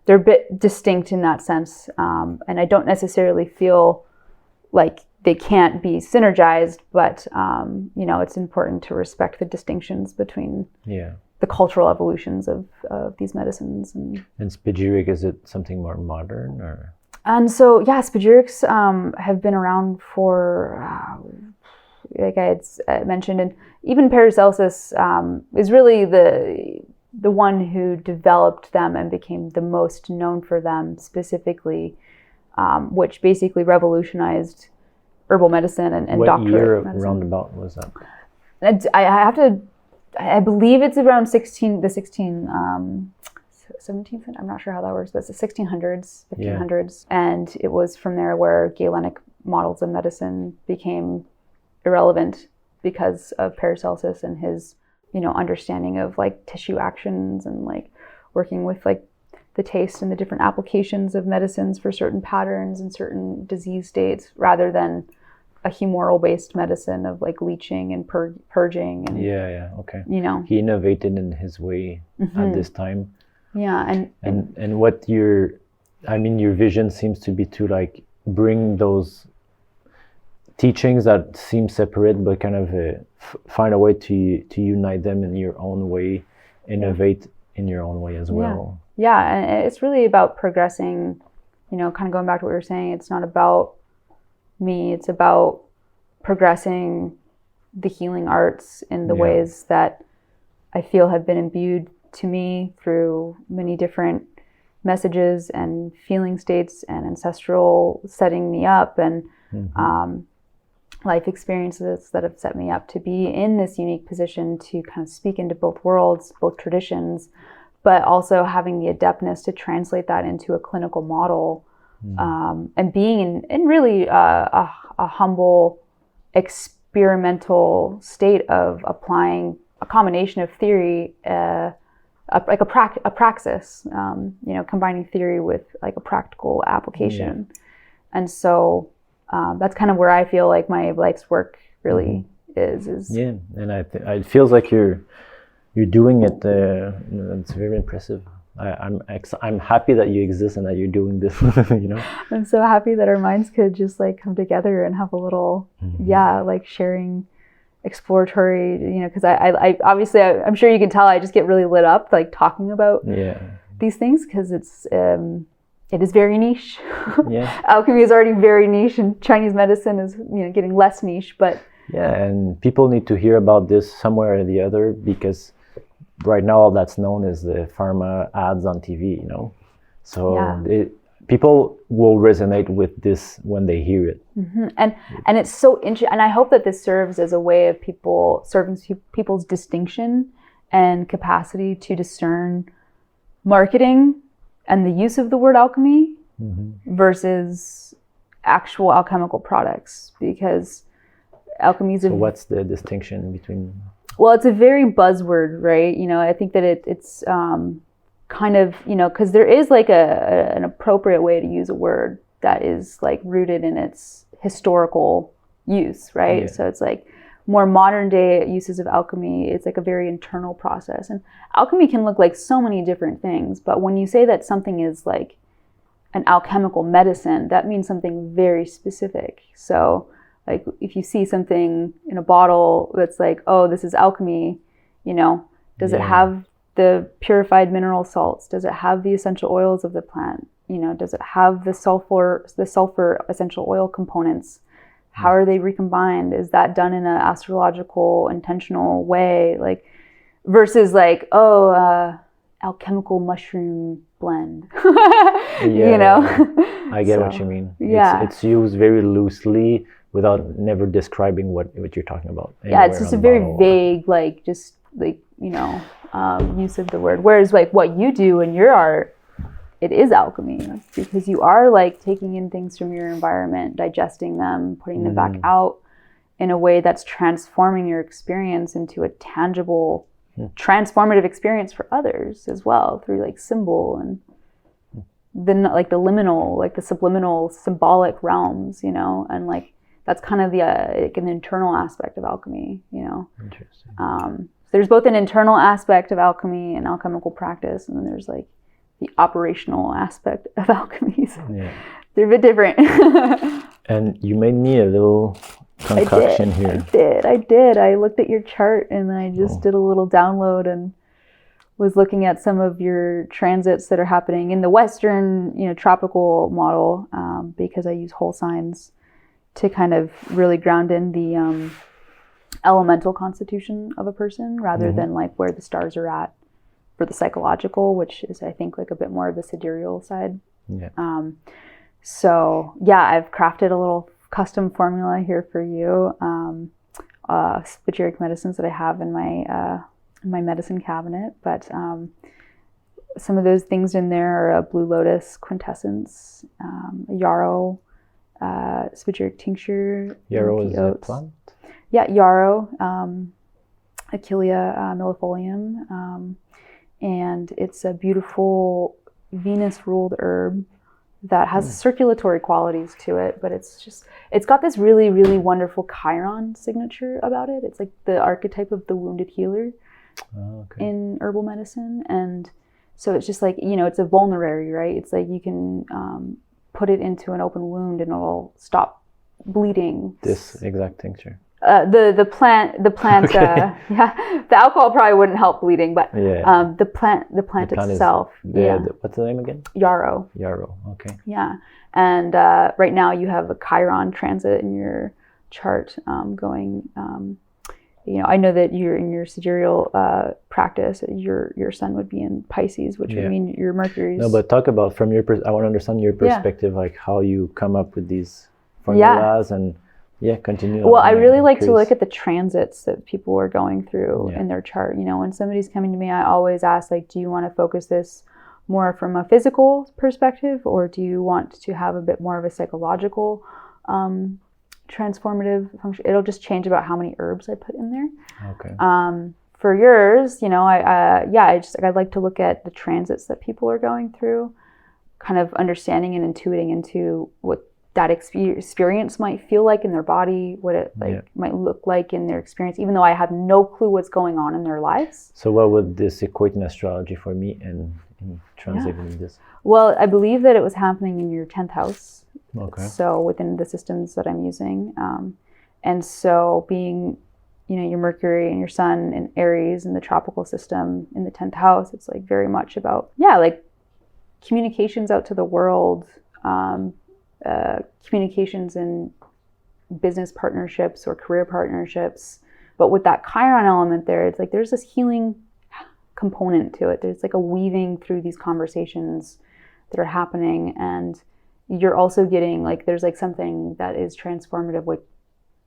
they're a bit distinct in that sense. And I don't necessarily feel like they can't be synergized, but it's important to respect the distinctions between the cultural evolutions of these medicines. And spagyric, is it something more modern, or? And so, spagyrics have been around for, like I had mentioned, and even Paracelsus is really the one who developed them and became the most known for them specifically, which basically revolutionized herbal medicine and doctorate medicine. What year roundabout was that? And I believe it's around 17th, I'm not sure how that works, but it's the 1600s, 1500s. Yeah. And it was from there where Galenic models of medicine became irrelevant because of Paracelsus and his, understanding of like tissue actions and like working with like the taste and the different applications of medicines for certain patterns and certain disease states, rather than a humoral based medicine of like leaching and purging. And, okay. He innovated in his way at this time. Yeah, and what your vision seems to be to like bring those teachings that seem separate, but kind of find a way to unite them in your own way, innovate in your own way as well. Yeah, and it's really about progressing. Kind of going back to what you were saying. It's not about me. It's about progressing the healing arts in the ways that I feel have been imbued to me through many different messages and feeling states and ancestral setting me up and life experiences that have set me up to be in this unique position to kind of speak into both worlds, both traditions, but also having the adeptness to translate that into a clinical model, and being in really a humble experimental state of applying a combination of theory, like a praxis, combining theory with like a practical application. And so that's kind of where I feel like my life's work really is. And it feels like you're doing it. It's very impressive. I'm happy that you exist and that you're doing this. I'm so happy that our minds could just like come together and have a little like sharing exploratory, because I obviously I'm sure you can tell I just get really lit up like talking about these things, because it is very niche. Alchemy is already very niche, and Chinese medicine is getting less niche, but and people need to hear about this somewhere or the other, because right now all that's known is the pharma ads on TV, so people will resonate with this when they hear it. And it's so interesting, and I hope that this serves as a way of people's distinction and capacity to discern marketing and the use of the word alchemy versus actual alchemical products, because alchemy is So what's the distinction between? Well, it's a very buzzword, right? I think that it's kind of, because there is like an appropriate way to use a word that is like rooted in its historical use, right? So it's like more modern day uses of alchemy. It's like a very internal process, and alchemy can look like so many different things. But when you say that something is like an alchemical medicine, that means something very specific. So like if you see something in a bottle that's like, oh, this is alchemy, does it have the purified mineral salts? Does it have the essential oils of the plant? Does it have the sulfur essential oil components? How are they recombined? Is that done in an astrological, intentional way? Like, versus like, alchemical mushroom blend. I get what you mean. It's used very loosely without never describing what you're talking about. It's just a very vague, like, just like, use of the word. Whereas like what you do in your art, it is alchemy, because you are like taking in things from your environment, digesting them, putting them back out in a way that's transforming your experience into a tangible, transformative experience for others as well, through like symbol and then like the liminal, like the subliminal symbolic realms, and like that's kind of the like an internal aspect of alchemy, Interesting. There's both an internal aspect of alchemy and alchemical practice, and then there's like the operational aspect of alchemy. So they're a bit different. And you made me a little concoction here. I did. I looked at your chart and I just did a little download and was looking at some of your transits that are happening in the Western, tropical model, because I use whole signs to kind of really ground in the elemental constitution of a person rather than like where the stars are at for the psychological, which is, I think, like a bit more of the sidereal side. Yeah. So yeah, I've crafted a little custom formula here for you. Spagyric medicines that I have in my medicine cabinet, but some of those things in there are a blue lotus quintessence, a yarrow, spagyric tincture. Yarrow is a plant? Yeah, yarrow, Achillea millefolium, and it's a beautiful Venus-ruled herb that has circulatory qualities to it, but it's got this really, really wonderful Chiron signature about it. It's like the archetype of the wounded healer in herbal medicine. And so it's just like, it's a vulnerary, right? It's like you can put it into an open wound and it'll stop bleeding. This exact tincture. The plant, okay. The alcohol probably wouldn't help bleeding, but the plant itself. What's the name again? Yarrow. Yarrow, okay. Yeah, and right now you have a Chiron transit in your chart going. I know that you're in your sidereal practice. Your sun would be in Pisces, which would mean your Mercury's. No, but talk about from your I want to understand your perspective, like how you come up with these formulas and. Yeah, continue. Well, I really like to look at the transits that people are going through in their chart. When somebody's coming to me, I always ask, like, do you want to focus this more from a physical perspective, or do you want to have a bit more of a psychological transformative function? It'll just change about how many herbs I put in there. Okay. For yours, I'd like to look at the transits that people are going through, kind of understanding and intuiting into what that experience might feel like in their body, what it might look like in their experience, even though I have no clue what's going on in their lives. So what would this equate in astrology for me and translating this? Well, I believe that it was happening in your 10th house. Okay. So within the systems that I'm using. And so being, your Mercury and your Sun in Aries in the tropical system in the 10th house, it's like very much about, like communications out to the world, communications in business partnerships or career partnerships. But with that Chiron element there, it's like there's this healing component to it. There's like a weaving through these conversations that are happening. And you're also getting like, there's like something that is transformative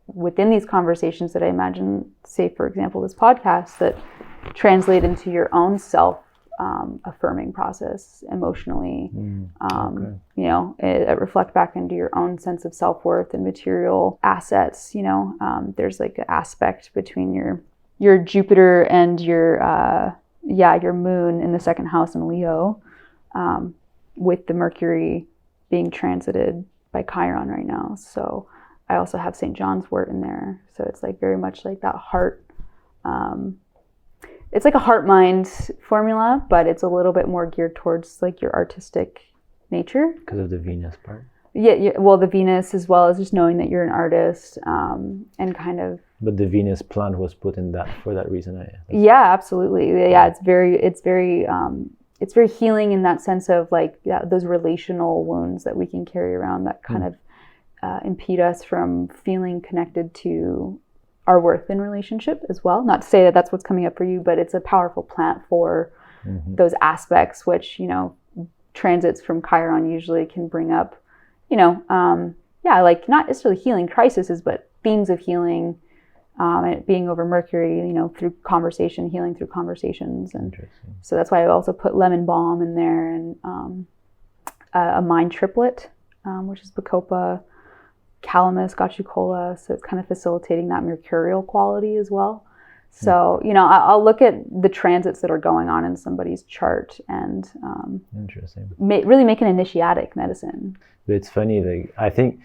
within these conversations that I imagine, say, for example, this podcast, that translate into your own self affirming process emotionally. It reflect back into your own sense of self-worth and material assets. There's like an aspect between your Jupiter and your moon in the second house in Leo, with the Mercury being transited by Chiron right now. So I also have St. John's wort in there. So it's like very much like that heart. It's like a heart-mind formula, but it's a little bit more geared towards like your artistic nature. Because of the Venus part? Yeah, well, the Venus, as well as just knowing that you're an artist, and kind of... But the Venus plant was put in that for that reason. Yeah, absolutely. Yeah, it's very healing in that sense of like those relational wounds that we can carry around that kind of impede us from feeling connected to our worth in relationship as well. Not to say that that's what's coming up for you, but it's a powerful plant for those aspects, which, transits from Chiron usually can bring up, like not necessarily healing crises, but themes of healing, and it being over Mercury, through conversation, healing through conversations. And so that's why I also put lemon balm in there, and a mind triplet, which is Bacopa, Calamus, Gachucola, so it's kind of facilitating that mercurial quality as well. So, I'll look at the transits that are going on in somebody's chart and really make an initiatic medicine. But it's funny, I think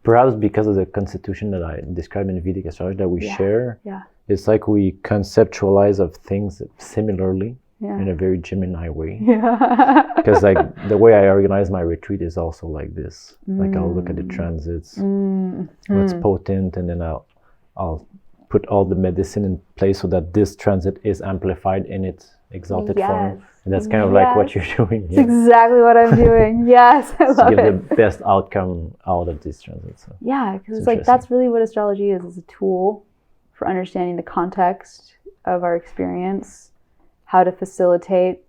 perhaps because of the constitution that I described in Vedic astrology that we share, it's like we conceptualize of things similarly. in a very Gemini way. Yeah. Because like the way I organize my retreat is also like this. Like I'll look at the transits, what's potent, and then I'll put all the medicine in place so that this transit is amplified in its exalted form. And that's kind of like what you're doing here. That's exactly what I'm doing. Yes, I love to get it. the best outcome out of these transits. So yeah, because it's like that's really what astrology is a tool for understanding the context of our experience, how to facilitate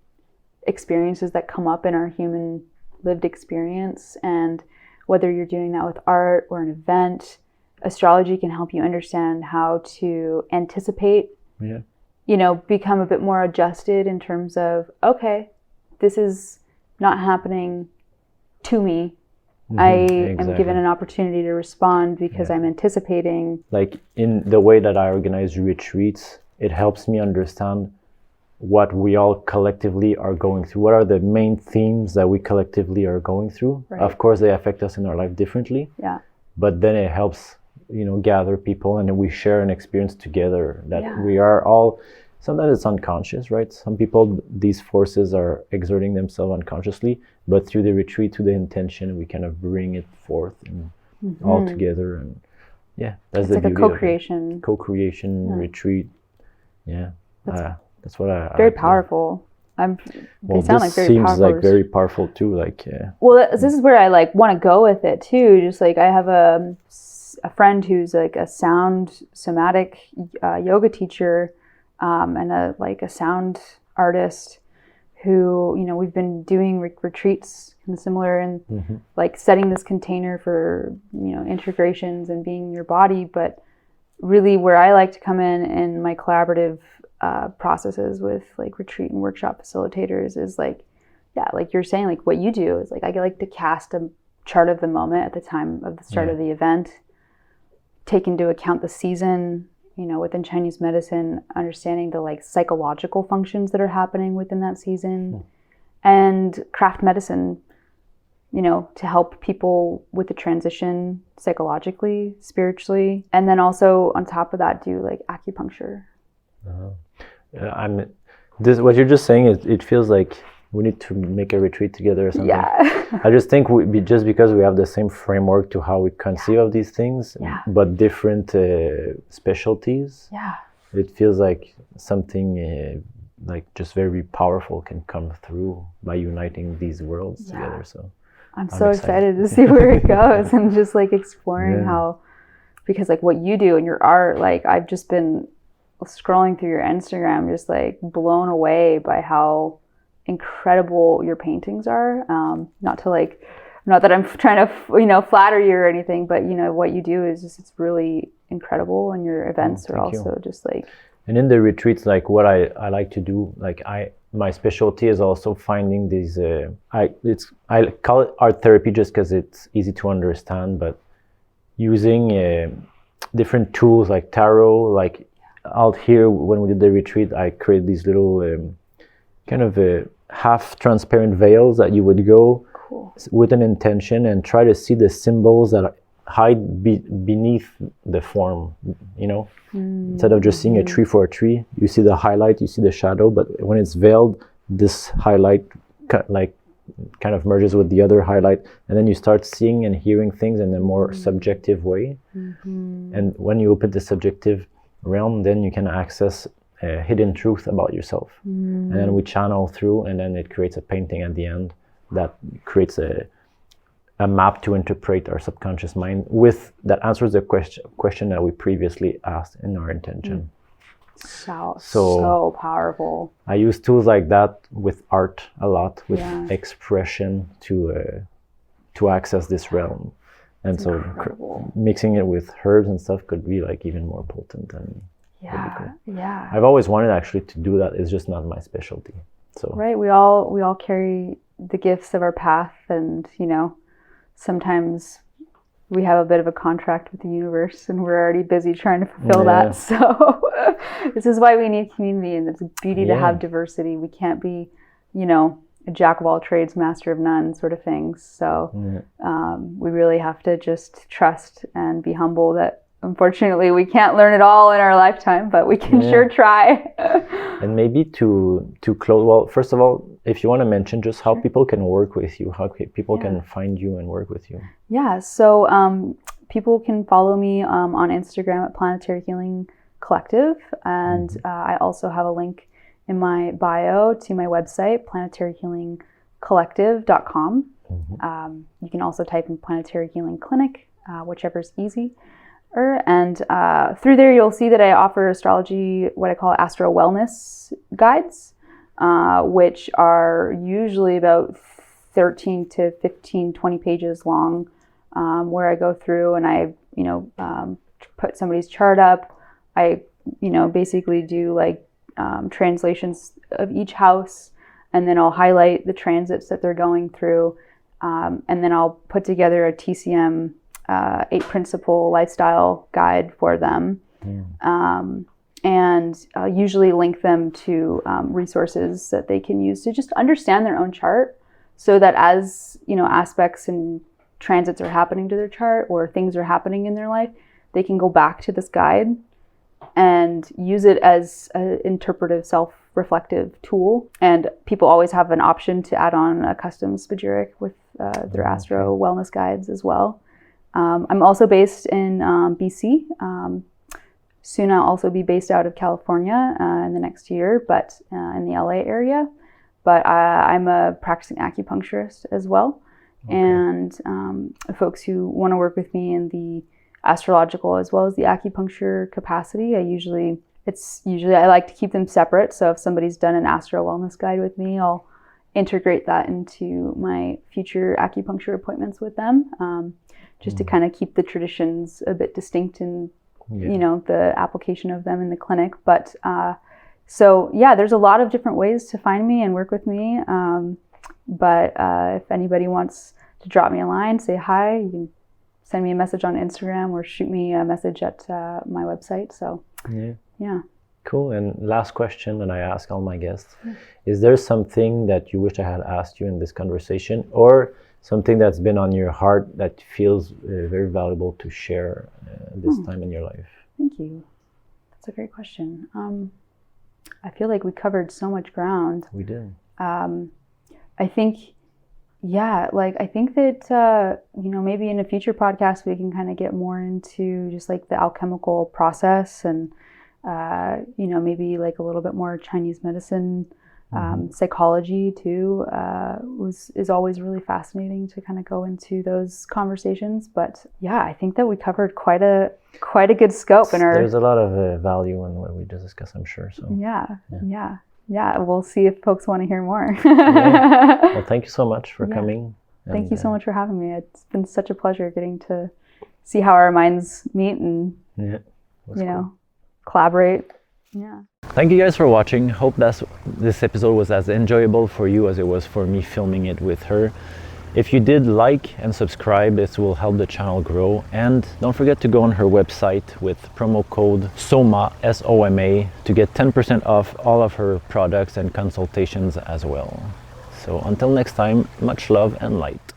experiences that come up in our human lived experience. And whether you're doing that with art or an event, astrology can help you understand how to anticipate, become a bit more adjusted in terms of, okay, this is not happening to me. I am given an opportunity to respond because I'm anticipating. Like in the way that I organize retreats, it helps me understand what we all collectively are going through. What are the main themes that we collectively are going through? Right. Of course, they affect us in our life differently. Yeah. But then it helps, gather people and we share an experience together that we are all, sometimes it's unconscious, right? Some people, these forces are exerting themselves unconsciously, but through the retreat, through the intention, we kind of bring it forth and all together. And that's the beauty a co-creation. Co-creation retreat. Yeah. That's what I very powerful. They sound like very seems powerful. Like very powerful too. Like well, this is where I like want to go with it too. Just like I have a friend who's like a sound somatic yoga teacher and a sound artist who we've been doing retreats kind of similar and like setting this container for integrations and being in your body. But really, where I like to come in my collaborative processes with like retreat and workshop facilitators is like you're saying, like what you do is like I like to cast a chart of the moment at the time of the start of the event, take into account the season, within Chinese medicine, understanding the like psychological functions that are happening within that season, and craft medicine, to help people with the transition psychologically, spiritually, and then also on top of that do like acupuncture. What you're just saying is it feels like we need to make a retreat together or something. Yeah. I just think just because we have the same framework to how we conceive of these things, but different specialties. Yeah. It feels like something like just very powerful can come through by uniting these worlds together. So I'm so excited to see where it goes and just like exploring how, because like what you do in your art, like I've just been scrolling through your Instagram, just like blown away by how incredible your paintings are. Not that I'm trying to flatter you or anything, but what you do is just, it's really incredible, and your events are also just like. And in the retreats, like what I like to do, like my specialty is also finding these. I call it art therapy just because it's easy to understand, but using different tools like tarot, like. Out here, when we did the retreat, I created these little kind of half transparent veils that you would go with an intention and try to see the symbols that hide beneath the form, Instead of just seeing a tree for a tree, you see the highlight, you see the shadow, but when it's veiled, this highlight kind of merges with the other highlight, and then you start seeing and hearing things in a more subjective way. And when you open the subjective realm, then you can access a hidden truth about yourself, and then we channel through, and then it creates a painting at the end that creates a map to interpret our subconscious mind with that answers the question that we previously asked in our intention. So powerful. I use tools like that with art a lot, with expression to access this realm. And it's so mixing it with herbs and stuff could be like even more potent and yeah. I've always wanted actually to do that. It's just not my specialty. So right, we all carry the gifts of our path, and sometimes we have a bit of a contract with the universe, and we're already busy trying to fulfill that. So this is why we need community, and it's a beauty to have diversity. We can't be, a jack of all trades, master of none sort of things. So we really have to just trust and be humble that, unfortunately, we can't learn it all in our lifetime, but we can sure try. And maybe to close, well, first of all, if you want to mention just how people can work with you, how people can find you and work with you. Yeah, so people can follow me on Instagram at Planetary Healing Collective, and I also have a link in my bio to my website, planetaryhealingcollective.com. You can also type in Planetary Healing Clinic, whichever's easy. And through there, you'll see that I offer astrology, what I call astro wellness guides, which are usually about 13 to 15, 20 pages long, where I go through and I, put somebody's chart up. I, basically do like translations of each house, and then I'll highlight the transits that they're going through. And then I'll put together a TCM 8-principle lifestyle guide for them. And I'll usually link them to resources that they can use to just understand their own chart, so that as, aspects and transits are happening to their chart or things are happening in their life, they can go back to this guide and use it as an interpretive, self-reflective tool. And people always have an option to add on a custom spagyric with their astro wellness guides as well. I'm also based in BC. Soon I'll also be based out of California in the next year, but in the LA area. But I'm a practicing acupuncturist as well. And folks who want to work with me in the astrological as well as the acupuncture capacity, I like to keep them separate. So if somebody's done an astro wellness guide with me, I'll integrate that into my future acupuncture appointments with them, just to kind of keep the traditions a bit distinct in, the application of them in the clinic. But there's a lot of different ways to find me and work with me. But if anybody wants to drop me a line, say hi, you can send me a message on Instagram or shoot me a message at my website. So, yeah. Cool. And last question, and I ask all my guests, is there something that you wish I had asked you in this conversation, or something that's been on your heart that feels very valuable to share this time in your life? Thank you. That's a great question. I feel like we covered so much ground. We did. I think that, maybe in a future podcast, we can kind of get more into just like the alchemical process and, maybe like a little bit more Chinese medicine, psychology too, is always really fascinating to kind of go into those conversations. But yeah, I think that we covered quite a good scope There's a lot of value in what we just discussed, I'm sure. So Yeah, we'll see if folks want to hear more. Well, thank you so much for coming. Thank you so much for having me. It's been such a pleasure getting to see how our minds meet and, collaborate. Yeah. Thank you guys for watching. Hope this episode was as enjoyable for you as it was for me filming it with her. If you did, like and subscribe, this will help the channel grow. And don't forget to go on her website with promo code SOMA, SOMA, to get 10% off all of her products and consultations as well. So until next time, much love and light.